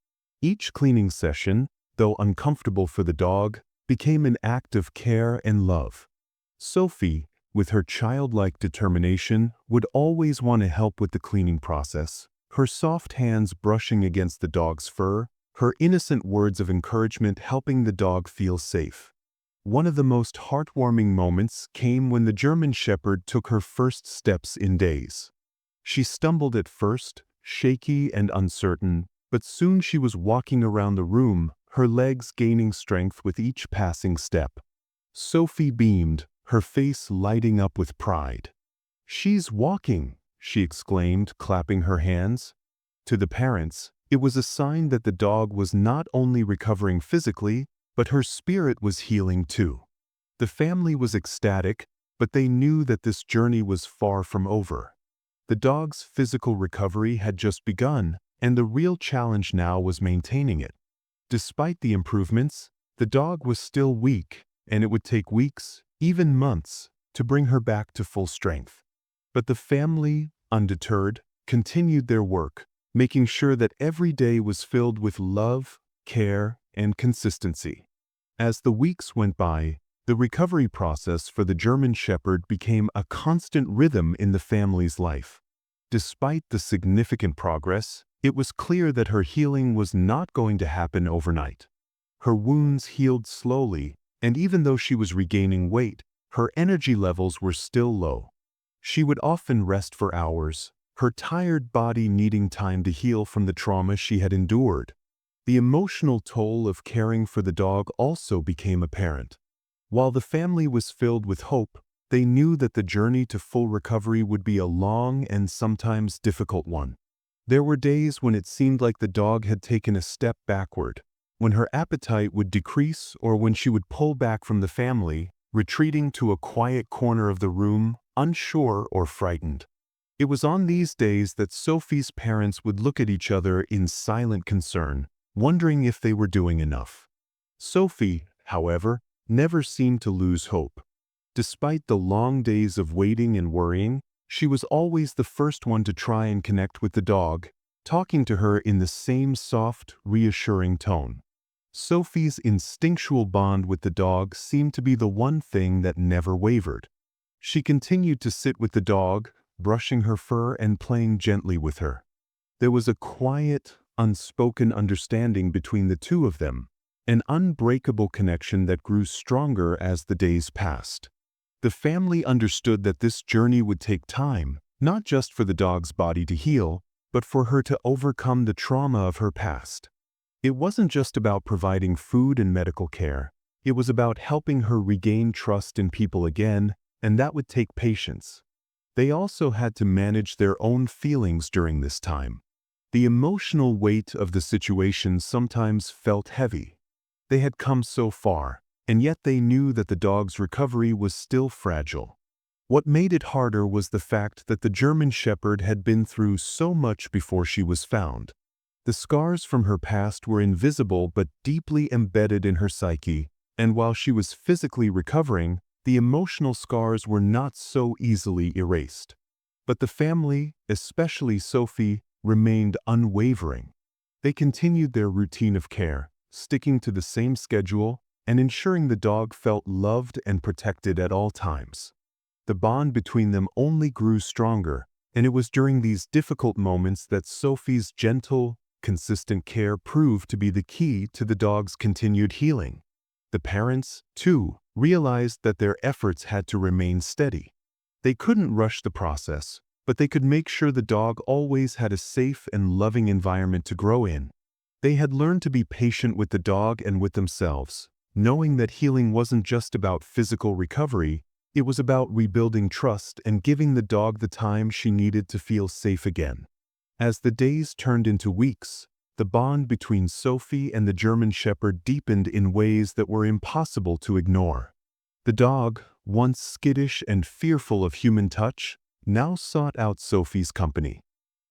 Each cleaning session, though uncomfortable for the dog, became an act of care and love. Sophie, with her childlike determination, would always want to help with the cleaning process, her soft hands brushing against the dog's fur, her innocent words of encouragement helping the dog feel safe. One of the most heartwarming moments came when the German Shepherd took her first steps in days. She stumbled at first, shaky and uncertain, but soon she was walking around the room, her legs gaining strength with each passing step. Sophie beamed, her face lighting up with pride. "She's walking," she exclaimed, clapping her hands. To the parents, it was a sign that the dog was not only recovering physically, but her spirit was healing too. The family was ecstatic, but they knew that this journey was far from over. The dog's physical recovery had just begun, and the real challenge now was maintaining it. Despite the improvements, the dog was still weak, and it would take weeks, even months, to bring her back to full strength. But the family, undeterred, continued their work, making sure that every day was filled with love, care, and consistency. As the weeks went by, the recovery process for the German Shepherd became a constant rhythm in the family's life. Despite the significant progress, it was clear that her healing was not going to happen overnight. Her wounds healed slowly, and even though she was regaining weight, her energy levels were still low. She would often rest for hours, her tired body needing time to heal from the trauma she had endured. The emotional toll of caring for the dog also became apparent. While the family was filled with hope, they knew that the journey to full recovery would be a long and sometimes difficult one. There were days when it seemed like the dog had taken a step backward, when her appetite would decrease or when she would pull back from the family, retreating to a quiet corner of the room, unsure or frightened. It was on these days that Sophie's parents would look at each other in silent concern, wondering if they were doing enough. Sophie, however, never seemed to lose hope. Despite the long days of waiting and worrying, she was always the first one to try and connect with the dog, talking to her in the same soft, reassuring tone. Sophie's instinctual bond with the dog seemed to be the one thing that never wavered. She continued to sit with the dog, brushing her fur and playing gently with her. There was a quiet, unspoken understanding between the two of them, an unbreakable connection that grew stronger as the days passed. The family understood that this journey would take time, not just for the dog's body to heal, but for her to overcome the trauma of her past. It wasn't just about providing food and medical care. It was about helping her regain trust in people again, and that would take patience. They also had to manage their own feelings during this time. The emotional weight of the situation sometimes felt heavy. They had come so far, and yet they knew that the dog's recovery was still fragile. What made it harder was the fact that the German Shepherd had been through so much before she was found. The scars from her past were invisible but deeply embedded in her psyche, and while she was physically recovering, the emotional scars were not so easily erased. But the family, especially Sophie, remained unwavering. They continued their routine of care, sticking to the same schedule and ensuring the dog felt loved and protected at all times. The bond between them only grew stronger, and it was during these difficult moments that Sophie's gentle, consistent care proved to be the key to the dog's continued healing. The parents, too, realized that their efforts had to remain steady. They couldn't rush the process, but they could make sure the dog always had a safe and loving environment to grow in. They had learned to be patient with the dog and with themselves, knowing that healing wasn't just about physical recovery, it was about rebuilding trust and giving the dog the time she needed to feel safe again. As the days turned into weeks, the bond between Sophie and the German Shepherd deepened in ways that were impossible to ignore. The dog, once skittish and fearful of human touch, now sought out Sophie's company.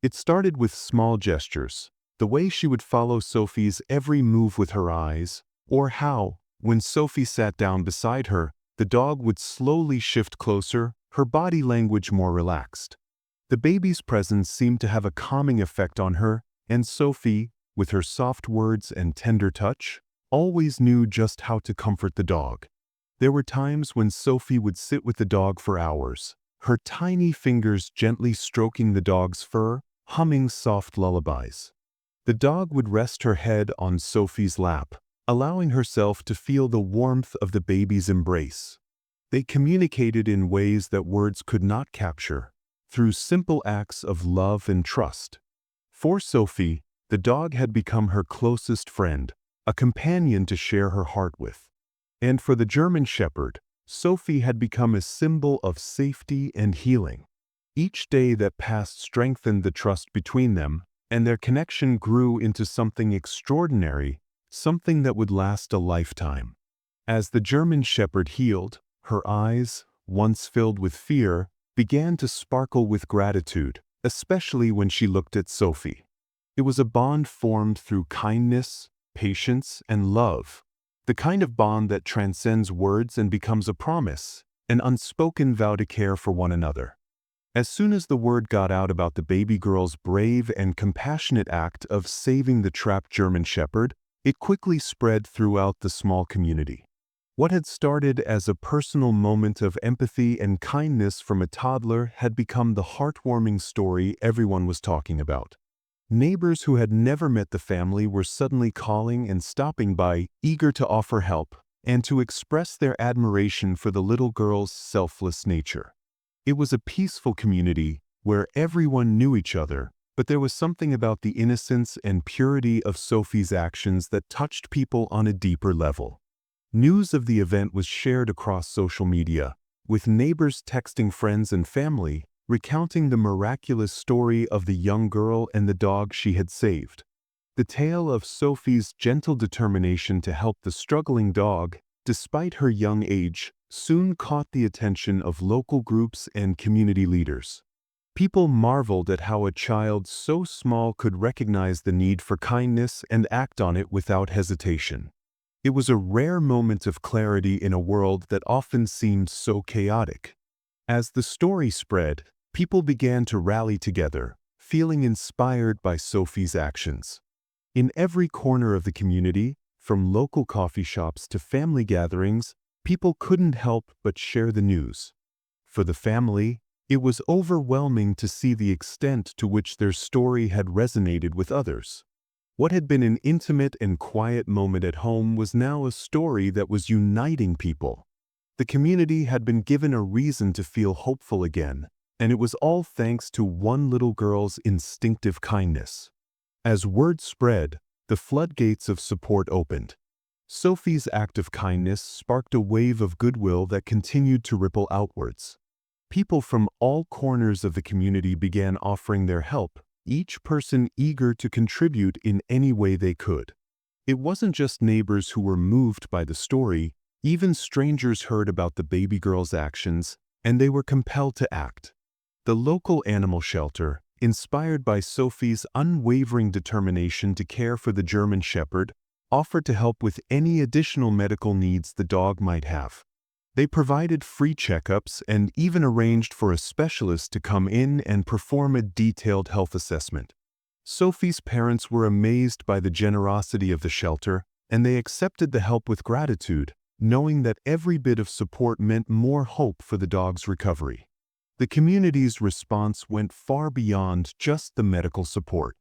It started with small gestures, the way she would follow Sophie's every move with her eyes, or how, when Sophie sat down beside her, the dog would slowly shift closer, her body language more relaxed. The baby's presence seemed to have a calming effect on her, and Sophie, with her soft words and tender touch, always knew just how to comfort the dog. There were times when Sophie would sit with the dog for hours, her tiny fingers gently stroking the dog's fur, humming soft lullabies. The dog would rest her head on Sophie's lap, allowing herself to feel the warmth of the baby's embrace. They communicated in ways that words could not capture, through simple acts of love and trust. For Sophie, the dog had become her closest friend, a companion to share her heart with. And for the German Shepherd, Sophie had become a symbol of safety and healing. Each day that passed strengthened the trust between them, and their connection grew into something extraordinary, something that would last a lifetime. As the German Shepherd healed, her eyes, once filled with fear, began to sparkle with gratitude, especially when she looked at Sophie. It was a bond formed through kindness, patience, and love. the kind of bond that transcends words and becomes a promise, an unspoken vow to care for one another. As soon as the word got out about the baby girl's brave and compassionate act of saving the trapped German Shepherd, it quickly spread throughout the small community. What had started as a personal moment of empathy and kindness from a toddler had become the heartwarming story everyone was talking about. Neighbors who had never met the family were suddenly calling and stopping by, eager to offer help and to express their admiration for the little girl's selfless nature. It was a peaceful community where everyone knew each other, but there was something about the innocence and purity of Sophie's actions that touched people on a deeper level. News of the event was shared across social media, with neighbors texting friends and family, recounting the miraculous story of the young girl and the dog she had saved. The tale of Sophie's gentle determination to help the struggling dog, despite her young age, soon caught the attention of local groups and community leaders. People marveled at how a child so small could recognize the need for kindness and act on it without hesitation. It was a rare moment of clarity in a world that often seemed so chaotic. As the story spread, people began to rally together, feeling inspired by Sophie's actions. In every corner of the community, from local coffee shops to family gatherings, people couldn't help but share the news. For the family, it was overwhelming to see the extent to which their story had resonated with others. What had been an intimate and quiet moment at home was now a story that was uniting people. The community had been given a reason to feel hopeful again, and it was all thanks to one little girl's instinctive kindness. As word spread, the floodgates of support opened. Sophie's act of kindness sparked a wave of goodwill that continued to ripple outwards. People from all corners of the community began offering their help, each person eager to contribute in any way they could. It wasn't just neighbors who were moved by the story, even strangers heard about the baby girl's actions, and they were compelled to act. The local animal shelter, inspired by Sophie's unwavering determination to care for the German Shepherd, offered to help with any additional medical needs the dog might have. They provided free checkups and even arranged for a specialist to come in and perform a detailed health assessment. Sophie's parents were amazed by the generosity of the shelter, and they accepted the help with gratitude, knowing that every bit of support meant more hope for the dog's recovery. The community's response went far beyond just the medical support.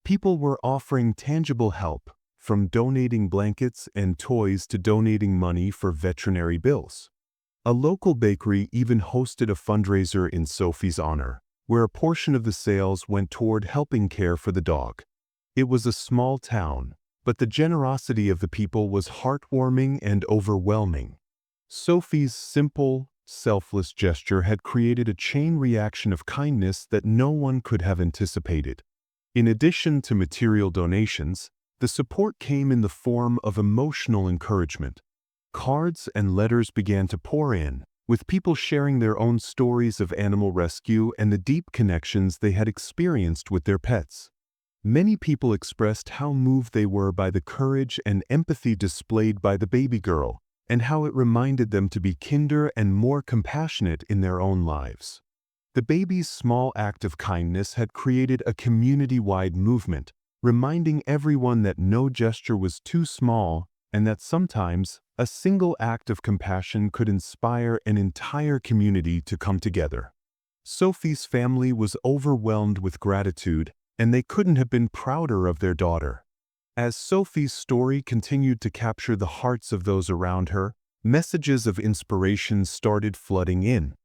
People were offering tangible help, from donating blankets and toys to donating money for veterinary bills. A local bakery even hosted a fundraiser in Sophie's honor, where a portion of the sales went toward helping care for the dog. It was a small town, but the generosity of the people was heartwarming and overwhelming. Sophie's simple, selfless gesture had created a chain reaction of kindness that no one could have anticipated. In addition to material donations, the support came in the form of emotional encouragement. Cards and letters began to pour in, with people sharing their own stories of animal rescue and the deep connections they had experienced with their pets. Many people expressed how moved they were by the courage and empathy displayed by the baby girl, and how it reminded them to be kinder and more compassionate in their own lives. The baby's small act of kindness had created a community-wide movement, reminding everyone that no gesture was too small and that sometimes a single act of compassion could inspire an entire community to come together. Sophie's family was overwhelmed with gratitude, and they couldn't have been prouder of their daughter. As Sophie's story continued to capture the hearts of those around her, messages of inspiration started flooding in.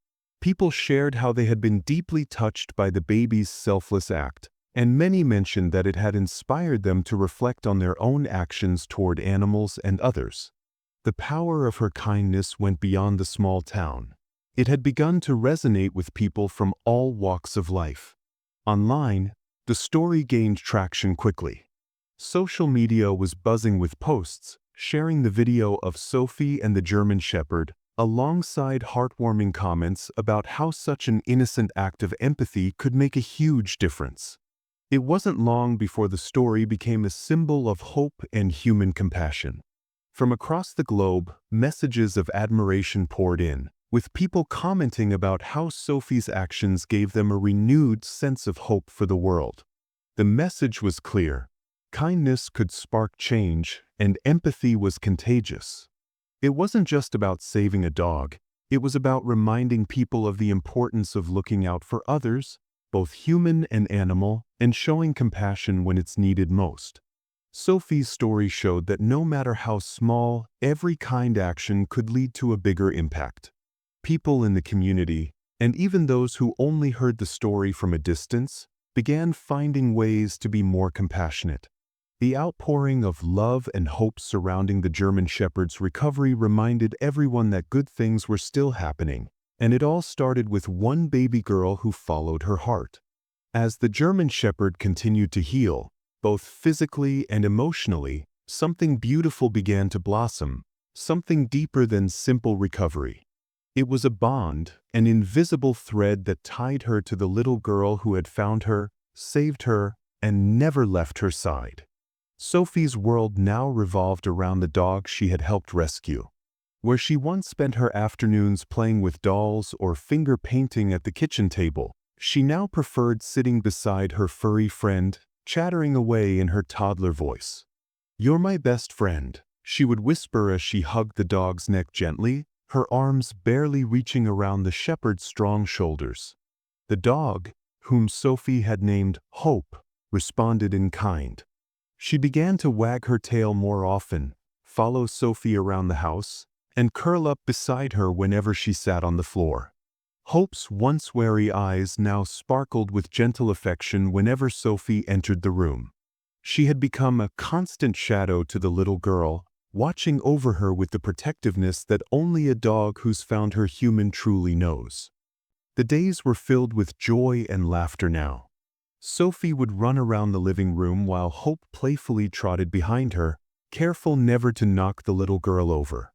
People shared how they had been deeply touched by the baby's selfless act, and many mentioned that it had inspired them to reflect on their own actions toward animals and others. The power of her kindness went beyond the small town. It had begun to resonate with people from all walks of life. Online, the story gained traction quickly. Social media was buzzing with posts, sharing the video of Sophie and the German Shepherd, alongside heartwarming comments about how such an innocent act of empathy could make a huge difference. It wasn't long before the story became a symbol of hope and human compassion. From across the globe, messages of admiration poured in, with people commenting about how Sophie's actions gave them a renewed sense of hope for the world. The message was clear. Kindness could spark change, and empathy was contagious. It wasn't just about saving a dog. It was about reminding people of the importance of looking out for others, both human and animal, and showing compassion when it's needed most. Sophie's story showed that no matter how small, every kind action could lead to a bigger impact. People in the community, and even those who only heard the story from a distance, began finding ways to be more compassionate. The outpouring of love and hope surrounding the German Shepherd's recovery reminded everyone that good things were still happening, and it all started with one baby girl who followed her heart. As the German Shepherd continued to heal, both physically and emotionally, something beautiful began to blossom, something deeper than simple recovery. It was a bond, an invisible thread that tied her to the little girl who had found her, saved her, and never left her side. Sophie's world now revolved around the dog she had helped rescue. Where she once spent her afternoons playing with dolls or finger painting at the kitchen table, she now preferred sitting beside her furry friend, chattering away in her toddler voice. "You're my best friend," she would whisper as she hugged the dog's neck gently, her arms barely reaching around the shepherd's strong shoulders. The dog, whom Sophie had named Hope, responded in kind. She began to wag her tail more often, follow Sophie around the house, and curl up beside her whenever she sat on the floor. Hope's once wary eyes now sparkled with gentle affection whenever Sophie entered the room. She had become a constant shadow to the little girl, watching over her with the protectiveness that only a dog who's found her human truly knows. The days were filled with joy and laughter now. Sophie would run around the living room while Hope playfully trotted behind her, careful never to knock the little girl over.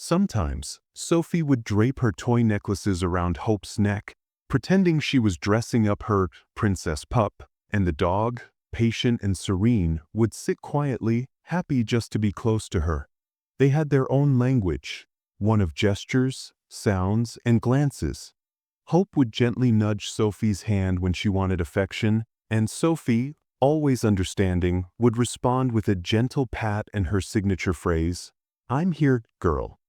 Sometimes, Sophie would drape her toy necklaces around Hope's neck, pretending she was dressing up her princess pup, and the dog, patient and serene, would sit quietly, happy just to be close to her. They had their own language, one of gestures, sounds, and glances. Hope would gently nudge Sophie's hand when she wanted affection, and Sophie, always understanding, would respond with a gentle pat and her signature phrase, "I'm here, girl."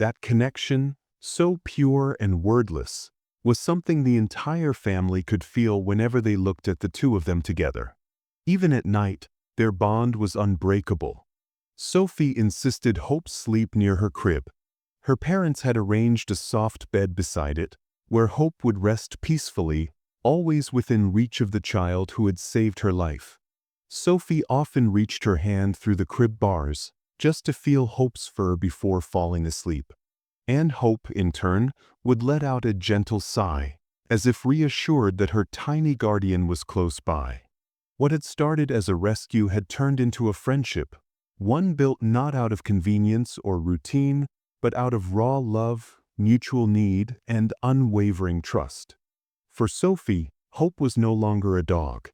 That connection, so pure and wordless, was something the entire family could feel whenever they looked at the two of them together. Even at night, their bond was unbreakable. Sophie insisted Hope sleep near her crib. Her parents had arranged a soft bed beside it, where Hope would rest peacefully, always within reach of the child who had saved her life. Sophie often reached her hand through the crib bars, just to feel Hope's fur before falling asleep. And Hope, in turn, would let out a gentle sigh, as if reassured that her tiny guardian was close by. What had started as a rescue had turned into a friendship, one built not out of convenience or routine, but out of raw love, mutual need, and unwavering trust. For Sophie, Hope was no longer a dog.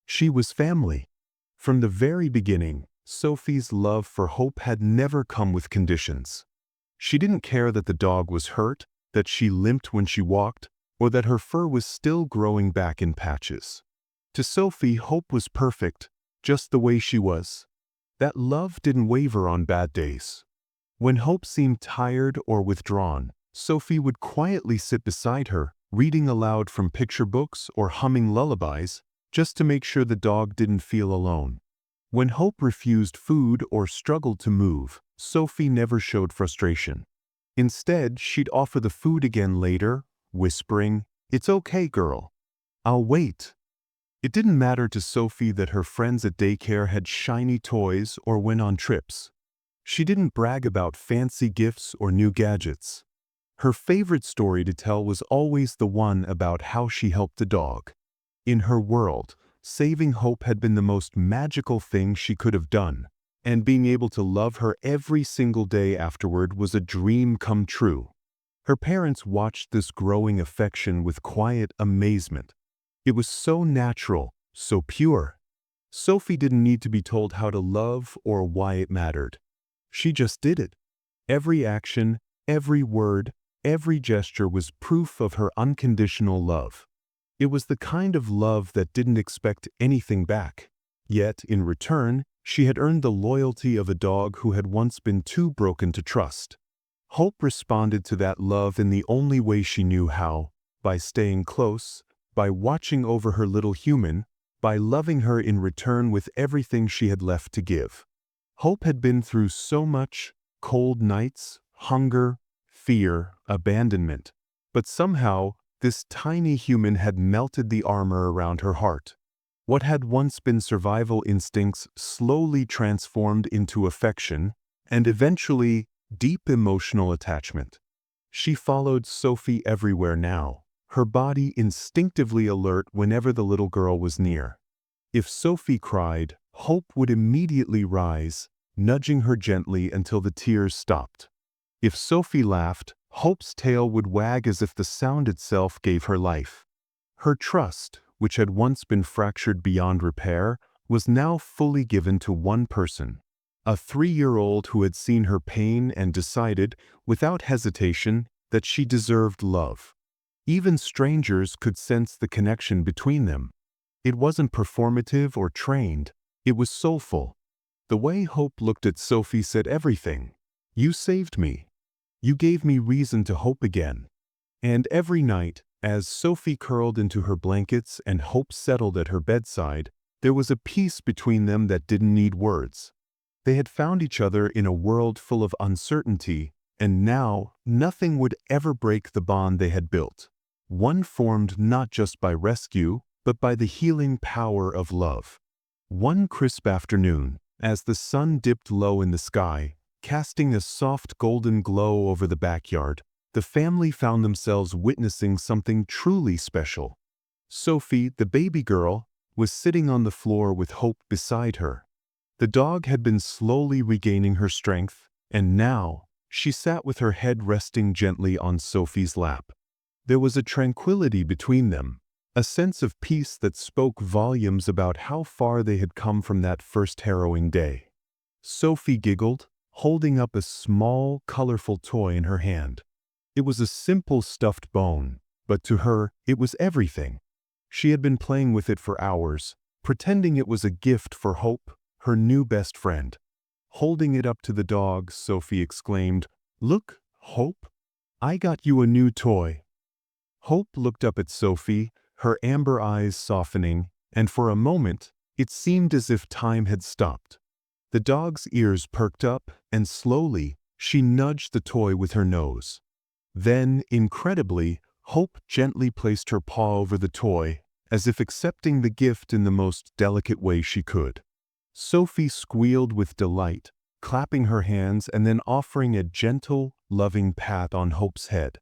She was family. From the very beginning, Sophie's love for Hope had never come with conditions. She didn't care that the dog was hurt, that she limped when she walked, or that her fur was still growing back in patches. To Sophie, Hope was perfect, just the way she was. That love didn't waver on bad days. When Hope seemed tired or withdrawn, Sophie would quietly sit beside her, reading aloud from picture books or humming lullabies, just to make sure the dog didn't feel alone. When Hope refused food or struggled to move, Sophie never showed frustration. Instead, she'd offer the food again later, whispering, "It's okay, girl. I'll wait." It didn't matter to Sophie that her friends at daycare had shiny toys or went on trips. She didn't brag about fancy gifts or new gadgets. Her favorite story to tell was always the one about how she helped a dog. In her world, saving Hope had been the most magical thing she could have done, and being able to love her every single day afterward was a dream come true. Her parents watched this growing affection with quiet amazement. It was so natural, so pure. Sophie didn't need to be told how to love or why it mattered. She just did it. Every action, every word, every gesture was proof of her unconditional love. It was the kind of love that didn't expect anything back. Yet, in return, she had earned the loyalty of a dog who had once been too broken to trust. Hope responded to that love in the only way she knew how, by staying close, by watching over her little human, by loving her in return with everything she had left to give. Hope had been through so much: cold nights, hunger, fear, abandonment. But somehow, this tiny human had melted the armor around her heart. What had once been survival instincts slowly transformed into affection, and eventually, deep emotional attachment. She followed Sophie everywhere now, her body instinctively alert whenever the little girl was near. If Sophie cried, Hope would immediately rise, nudging her gently until the tears stopped. If Sophie laughed, Hope's tail would wag as if the sound itself gave her life. Her trust, which had once been fractured beyond repair, was now fully given to one person. A 3-year-old who had seen her pain and decided, without hesitation, that she deserved love. Even strangers could sense the connection between them. It wasn't performative or trained, it was soulful. The way Hope looked at Sophie said everything. You saved me. You gave me reason to hope again. And every night, as Sophie curled into her blankets and Hope settled at her bedside, there was a peace between them that didn't need words. They had found each other in a world full of uncertainty, and now nothing would ever break the bond they had built. One formed not just by rescue, but by the healing power of love. One crisp afternoon, as the sun dipped low in the sky, casting a soft golden glow over the backyard, the family found themselves witnessing something truly special. Sophie, the baby girl, was sitting on the floor with Hope beside her. The dog had been slowly regaining her strength, and now she sat with her head resting gently on Sophie's lap. There was a tranquility between them, a sense of peace that spoke volumes about how far they had come from that first harrowing day. Sophie giggled, holding up a small, colorful toy in her hand. It was a simple stuffed bone, but to her, it was everything. She had been playing with it for hours, pretending it was a gift for Hope, her new best friend. Holding it up to the dog, Sophie exclaimed, "Look, Hope, I got you a new toy." Hope looked up at Sophie, her amber eyes softening, and for a moment, it seemed as if time had stopped. The dog's ears perked up, and slowly, she nudged the toy with her nose. Then, incredibly, Hope gently placed her paw over the toy, as if accepting the gift in the most delicate way she could. Sophie squealed with delight, clapping her hands and then offering a gentle, loving pat on Hope's head.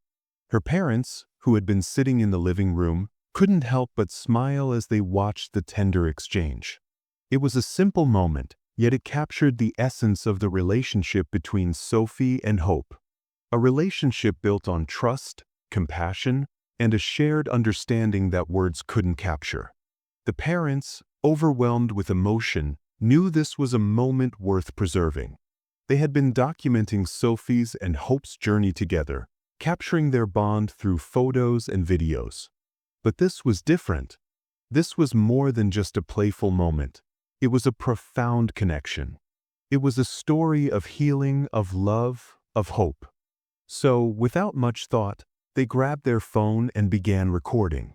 Her parents, who had been sitting in the living room, couldn't help but smile as they watched the tender exchange. It was a simple moment, yet it captured the essence of the relationship between Sophie and Hope. A relationship built on trust, compassion, and a shared understanding that words couldn't capture. The parents, overwhelmed with emotion, knew this was a moment worth preserving. They had been documenting Sophie's and Hope's journey together, capturing their bond through photos and videos. But this was different. This was more than just a playful moment. It was a profound connection. It was a story of healing, of love, of hope. So, without much thought, they grabbed their phone and began recording.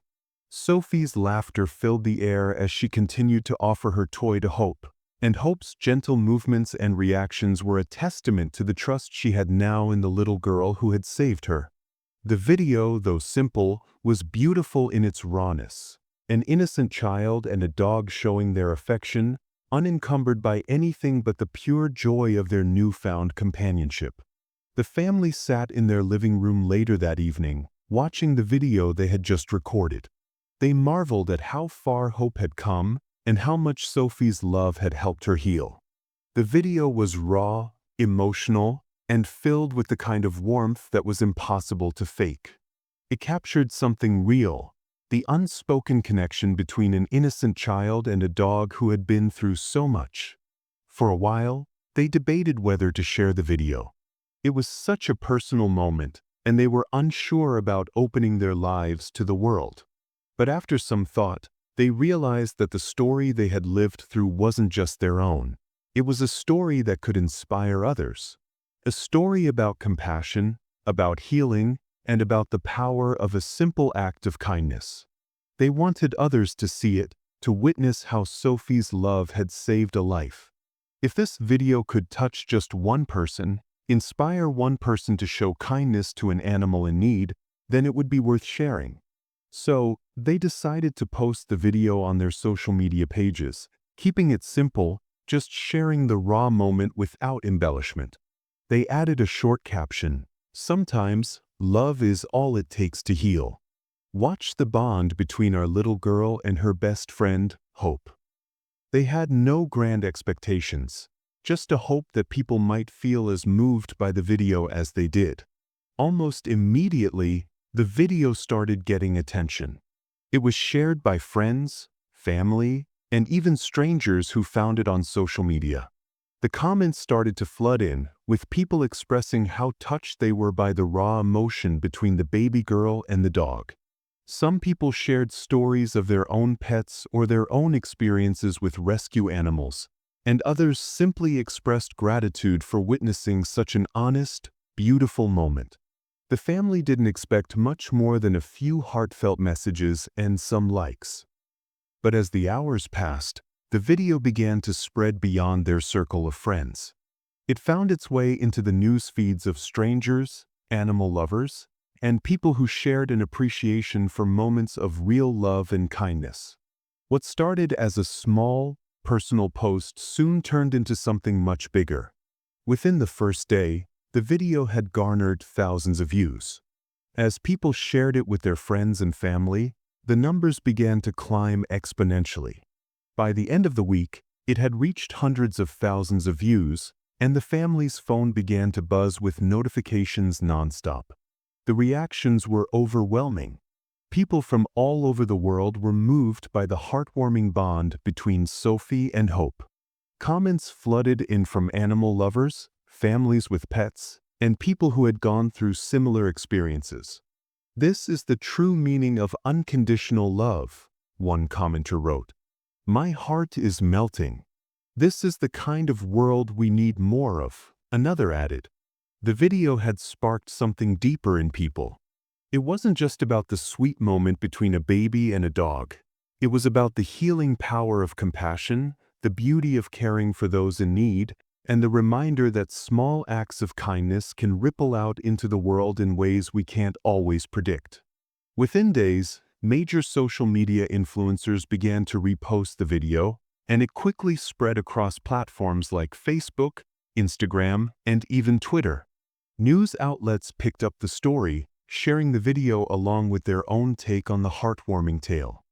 Sophie's laughter filled the air as she continued to offer her toy to Hope, and Hope's gentle movements and reactions were a testament to the trust she had now in the little girl who had saved her. The video, though simple, was beautiful in its rawness. An innocent child and a dog showing their affection, unencumbered by anything but the pure joy of their newfound companionship. The family sat in their living room later that evening, watching the video they had just recorded. They marveled at how far Hope had come and how much Sophie's love had helped her heal. The video was raw, emotional, and filled with the kind of warmth that was impossible to fake. It captured something real, the unspoken connection between an innocent child and a dog who had been through so much. For a while, They debated whether to share the video. It was such a personal moment, and they were unsure about opening their lives to the world. But after some thought, they realized that the story they had lived through wasn't just their own. It was a story that could inspire others. A story about compassion, about healing, and about the power of a simple act of kindness. They wanted others to see it, to witness how Sophie's love had saved a life. If this video could touch just one person, inspire one person to show kindness to an animal in need, then it would be worth sharing. So, they decided to post the video on their social media pages, keeping it simple, just sharing the raw moment without embellishment. They added a short caption, "Sometimes, love is all it takes to heal. Watch the bond between our little girl and her best friend, Hope." They had no grand expectations, just a hope that people might feel as moved by the video as they did. Almost immediately, the video started getting attention. It was shared by friends, family, and even strangers who found it on social media. The comments started to flood in, with people expressing how touched they were by the raw emotion between the baby girl and the dog. Some people shared stories of their own pets or their own experiences with rescue animals, and others simply expressed gratitude for witnessing such an honest, beautiful moment. The family didn't expect much more than a few heartfelt messages and some likes. But as the hours passed, the video began to spread beyond their circle of friends. It found its way into the news feeds of strangers, animal lovers, and people who shared an appreciation for moments of real love and kindness. What started as a small, personal post soon turned into something much bigger. Within the first day, the video had garnered thousands of views. As people shared it with their friends and family, the numbers began to climb exponentially. By the end of the week, it had reached hundreds of thousands of views, and the family's phone began to buzz with notifications nonstop. The reactions were overwhelming. People from all over the world were moved by the heartwarming bond between Sophie and Hope. Comments flooded in from animal lovers, families with pets, and people who had gone through similar experiences. "This is the true meaning of unconditional love," one commenter wrote. "My heart is melting. This is the kind of world we need more of," another added. The video had sparked something deeper in people. It wasn't just about the sweet moment between a baby and a dog. It was about the healing power of compassion, the beauty of caring for those in need, and the reminder that small acts of kindness can ripple out into the world in ways we can't always predict. Within days, major social media influencers began to repost the video, and it quickly spread across platforms like Facebook, Instagram, and even Twitter. News outlets picked up the story, sharing the video along with their own take on the heartwarming tale.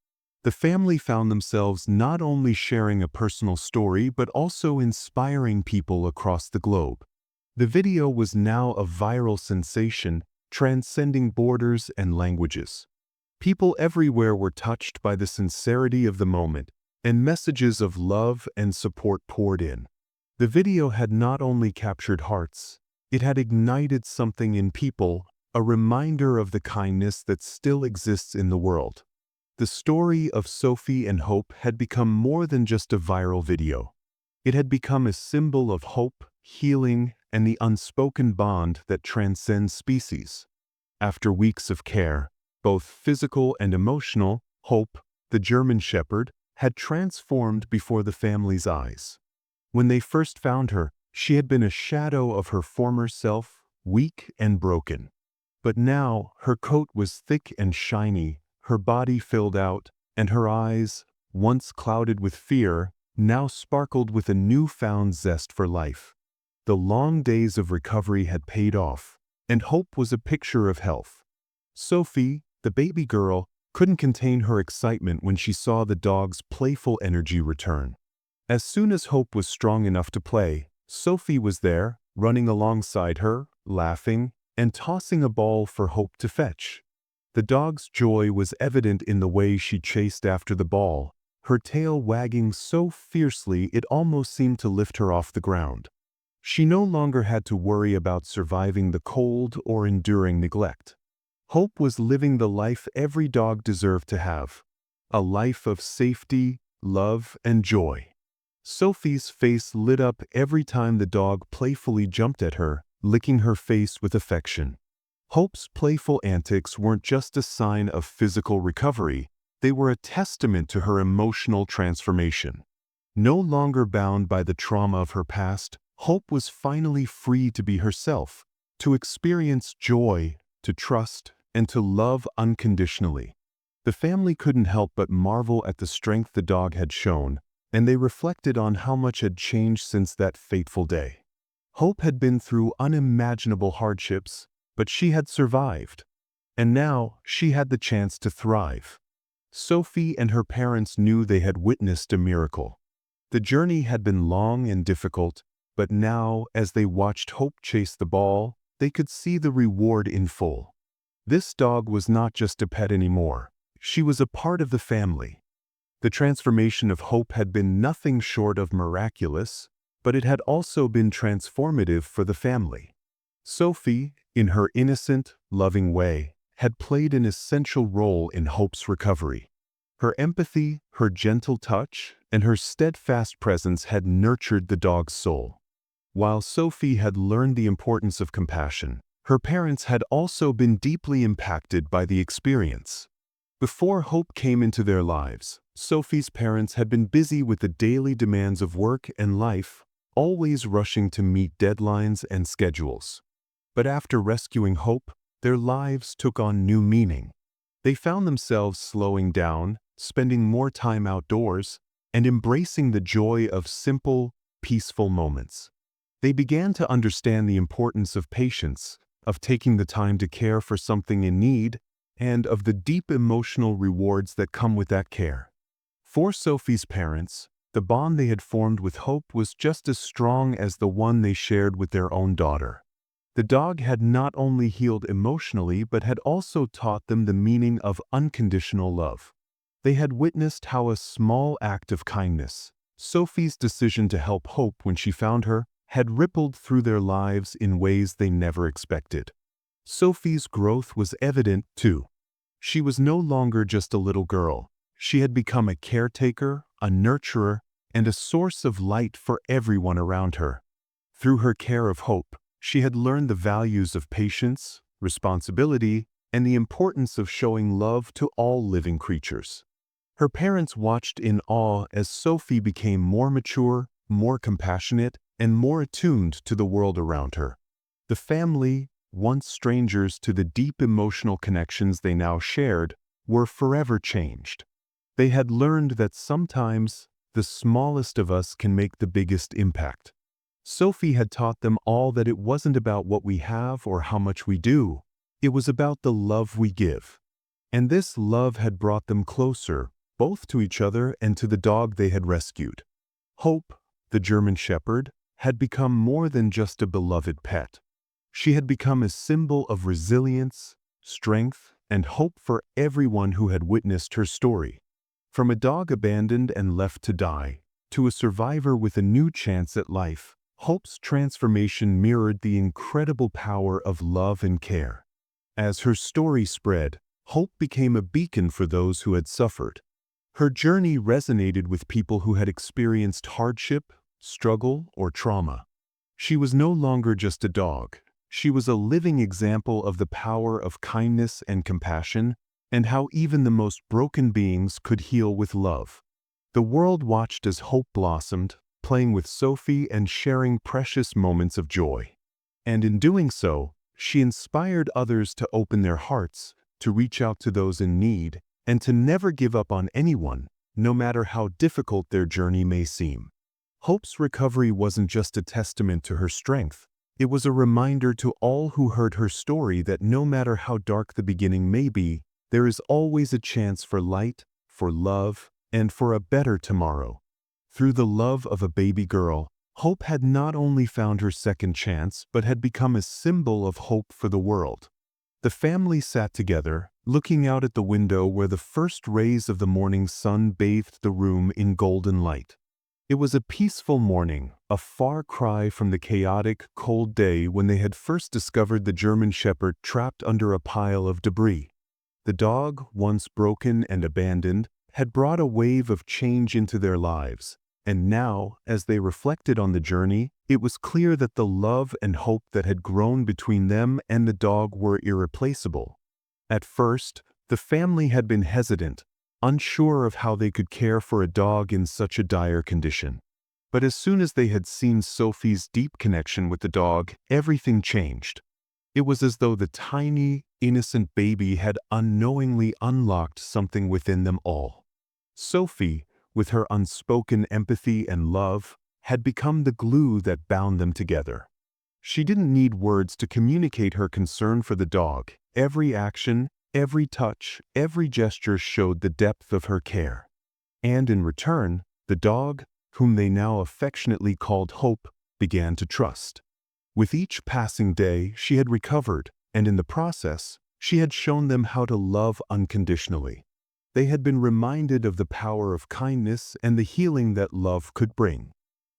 The family found themselves not only sharing a personal story but also inspiring people across the globe. The video was now a viral sensation, transcending borders and languages. People everywhere were touched by the sincerity of the moment, and messages of love and support poured in. The video had not only captured hearts, it had ignited something in people, a reminder of the kindness that still exists in the world. The story of Sophie and Hope had become more than just a viral video. It had become a symbol of hope, healing, and the unspoken bond that transcends species. After weeks of care, both physical and emotional, Hope, the German Shepherd, had transformed before the family's eyes. When they first found her, she had been a shadow of her former self, weak and broken. But now, her coat was thick and shiny, her body filled out, and her eyes, once clouded with fear, now sparkled with a newfound zest for life. The long days of recovery had paid off, and Hope was a picture of health. Sophie, the baby girl, couldn't contain her excitement when she saw the dog's playful energy return. As soon as Hope was strong enough to play, Sophie was there, running alongside her, laughing, and tossing a ball for Hope to fetch. The dog's joy was evident in the way she chased after the ball, her tail wagging so fiercely it almost seemed to lift her off the ground. She no longer had to worry about surviving the cold or enduring neglect. Hope was living the life every dog deserved to have, a life of safety, love, and joy. Sophie's face lit up every time the dog playfully jumped at her, licking her face with affection. Hope's playful antics weren't just a sign of physical recovery, they were a testament to her emotional transformation. No longer bound by the trauma of her past, Hope was finally free to be herself, to experience joy, to trust, and to love unconditionally. The family couldn't help but marvel at the strength the dog had shown, and they reflected on how much had changed since that fateful day. Hope had been through unimaginable hardships, but she had survived. And now she had the chance to thrive. Sophie and her parents knew they had witnessed a miracle. The journey had been long and difficult, but now, as they watched Hope chase the ball, they could see the reward in full. This dog was not just a pet anymore. She was a part of the family. The transformation of Hope had been nothing short of miraculous, but it had also been transformative for the family. Sophie, in her innocent, loving way, had played an essential role in Hope's recovery. Her empathy, her gentle touch, and her steadfast presence had nurtured the dog's soul. While Sophie had learned the importance of compassion, her parents had also been deeply impacted by the experience. Before Hope came into their lives, Sophie's parents had been busy with the daily demands of work and life, always rushing to meet deadlines and schedules. But after rescuing Hope, their lives took on new meaning. They found themselves slowing down, spending more time outdoors, and embracing the joy of simple, peaceful moments. They began to understand the importance of patience, of taking the time to care for something in need, and of the deep emotional rewards that come with that care. For Sophie's parents, the bond they had formed with Hope was just as strong as the one they shared with their own daughter. The dog had not only healed emotionally but had also taught them the meaning of unconditional love. They had witnessed how a small act of kindness, Sophie's decision to help Hope when she found her, had rippled through their lives in ways they never expected. Sophie's growth was evident, too. She was no longer just a little girl. She had become a caretaker, a nurturer, and a source of light for everyone around her. Through her care of Hope, she had learned the values of patience, responsibility, and the importance of showing love to all living creatures. Her parents watched in awe as Sophie became more mature, more compassionate, and more attuned to the world around her. The family, once strangers to the deep emotional connections they now shared, were forever changed. They had learned that sometimes the smallest of us can make the biggest impact. Sophie had taught them all that it wasn't about what we have or how much we do. It was about the love we give. And this love had brought them closer, both to each other and to the dog they had rescued. Hope, the German Shepherd, had become more than just a beloved pet. She had become a symbol of resilience, strength, and hope for everyone who had witnessed her story. From a dog abandoned and left to die, to a survivor with a new chance at life, Hope's transformation mirrored the incredible power of love and care. As her story spread, Hope became a beacon for those who had suffered. Her journey resonated with people who had experienced hardship, struggle, or trauma. She was no longer just a dog. She was a living example of the power of kindness and compassion, and how even the most broken beings could heal with love. The world watched as Hope blossomed, playing with Sophie and sharing precious moments of joy. And in doing so, she inspired others to open their hearts, to reach out to those in need, and to never give up on anyone, no matter how difficult their journey may seem. Hope's recovery wasn't just a testament to her strength. It was a reminder to all who heard her story that no matter how dark the beginning may be, there is always a chance for light, for love, and for a better tomorrow. Through the love of a baby girl, Hope had not only found her second chance, but had become a symbol of hope for the world. The family sat together, looking out at the window where the first rays of the morning sun bathed the room in golden light. It was a peaceful morning, a far cry from the chaotic, cold day when they had first discovered the German Shepherd trapped under a pile of debris. The dog, once broken and abandoned, had brought a wave of change into their lives, and now, as they reflected on the journey, it was clear that the love and hope that had grown between them and the dog were irreplaceable. At first, the family had been hesitant, unsure of how they could care for a dog in such a dire condition. But as soon as they had seen Sophie's deep connection with the dog, everything changed. It was as though the tiny, innocent baby had unknowingly unlocked something within them all. Sophie, with her unspoken empathy and love, had become the glue that bound them together. She didn't need words to communicate her concern for the dog. Every action, every touch, every gesture showed the depth of her care. And in return, the dog, whom they now affectionately called Hope, began to trust. With each passing day, she had recovered, and in the process, she had shown them how to love unconditionally. They had been reminded of the power of kindness and the healing that love could bring.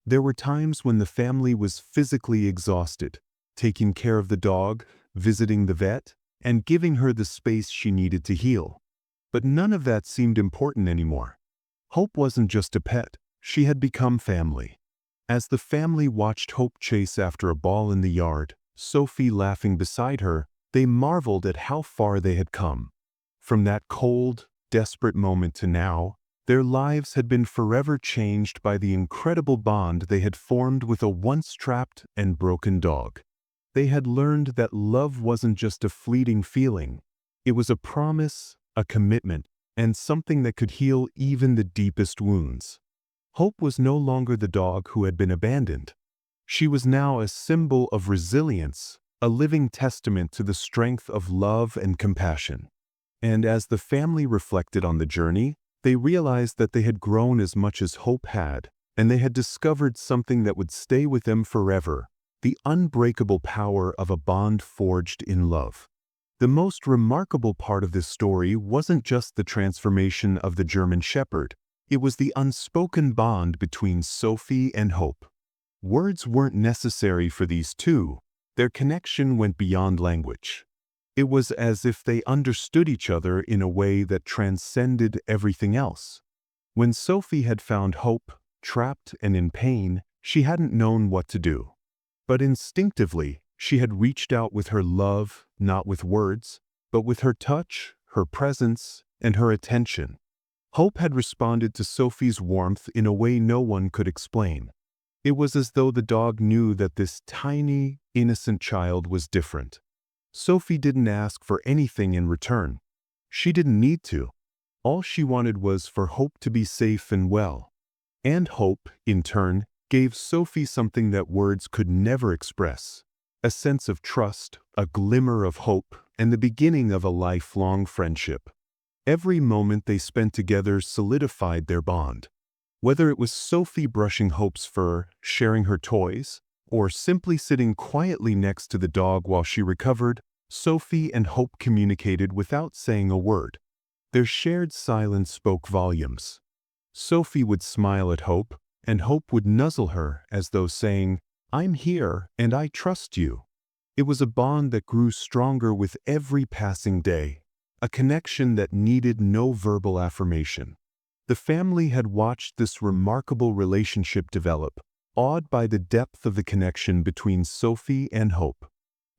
There were times when the family was physically exhausted, taking care of the dog, visiting the vet, and giving her the space she needed to heal. But none of that seemed important anymore. Hope wasn't just a pet, she had become family. As the family watched Hope chase after a ball in the yard, Sophie laughing beside her, they marveled at how far they had come. From that cold, desperate moment to now, their lives had been forever changed by the incredible bond they had formed with a once trapped and broken dog. They had learned that love wasn't just a fleeting feeling. It was a promise, a commitment, and something that could heal even the deepest wounds. Hope was no longer the dog who had been abandoned. She was now a symbol of resilience, a living testament to the strength of love and compassion. And as the family reflected on the journey, they realized that they had grown as much as Hope had, and they had discovered something that would stay with them forever: the unbreakable power of a bond forged in love. The most remarkable part of this story wasn't just the transformation of the German Shepherd. It was the unspoken bond between Sophie and Hope. Words weren't necessary for these two. Their connection went beyond language. It was as if they understood each other in a way that transcended everything else. When Sophie had found Hope, trapped and in pain, she hadn't known what to do. But instinctively, she had reached out with her love, not with words, but with her touch, her presence, and her attention. Hope had responded to Sophie's warmth in a way no one could explain. It was as though the dog knew that this tiny, innocent child was different. Sophie didn't ask for anything in return. She didn't need to. All she wanted was for Hope to be safe and well. And Hope, in turn, gave Sophie something that words could never express: a sense of trust, a glimmer of hope, and the beginning of a lifelong friendship. Every moment they spent together solidified their bond. Whether it was Sophie brushing Hope's fur, sharing her toys, or simply sitting quietly next to the dog while she recovered, Sophie and Hope communicated without saying a word. Their shared silence spoke volumes. Sophie would smile at Hope, and Hope would nuzzle her as though saying, "I'm here and I trust you." It was a bond that grew stronger with every passing day, a connection that needed no verbal affirmation. The family had watched this remarkable relationship develop, awed by the depth of the connection between Sophie and Hope.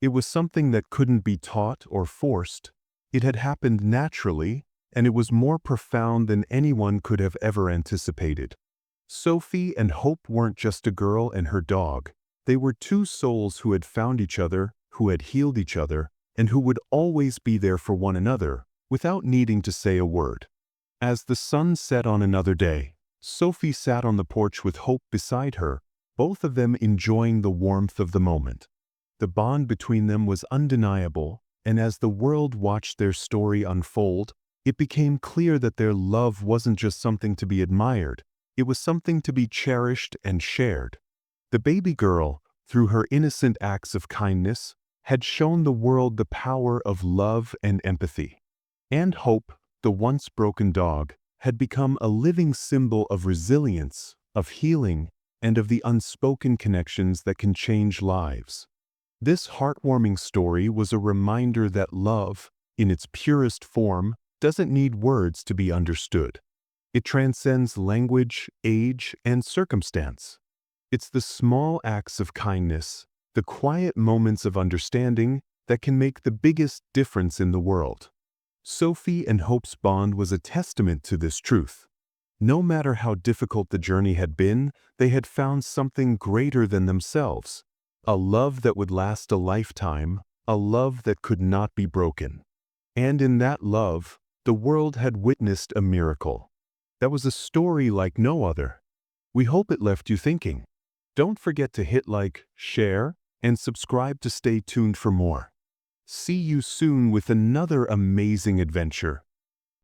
It was something that couldn't be taught or forced. It had happened naturally, and it was more profound than anyone could have ever anticipated. Sophie and Hope weren't just a girl and her dog. They were two souls who had found each other, who had healed each other, and who would always be there for one another, without needing to say a word. As the sun set on another day, Sophie sat on the porch with Hope beside her, both of them enjoying the warmth of the moment. The bond between them was undeniable, and as the world watched their story unfold, it became clear that their love wasn't just something to be admired, it was something to be cherished and shared. The baby girl, through her innocent acts of kindness, had shown the world the power of love and empathy. And Hope, the once broken dog, had become a living symbol of resilience, of healing, and of the unspoken connections that can change lives. This heartwarming story was a reminder that love, in its purest form, doesn't need words to be understood. It transcends language, age, and circumstance. It's the small acts of kindness, the quiet moments of understanding that can make the biggest difference in the world. Sophie and Hope's bond was a testament to this truth. No matter how difficult the journey had been, they had found something greater than themselves. A love that would last a lifetime, a love that could not be broken. And in that love, the world had witnessed a miracle. That was a story like no other. We hope it left you thinking. Don't forget to hit like, share, and subscribe to stay tuned for more. See you soon with another amazing adventure.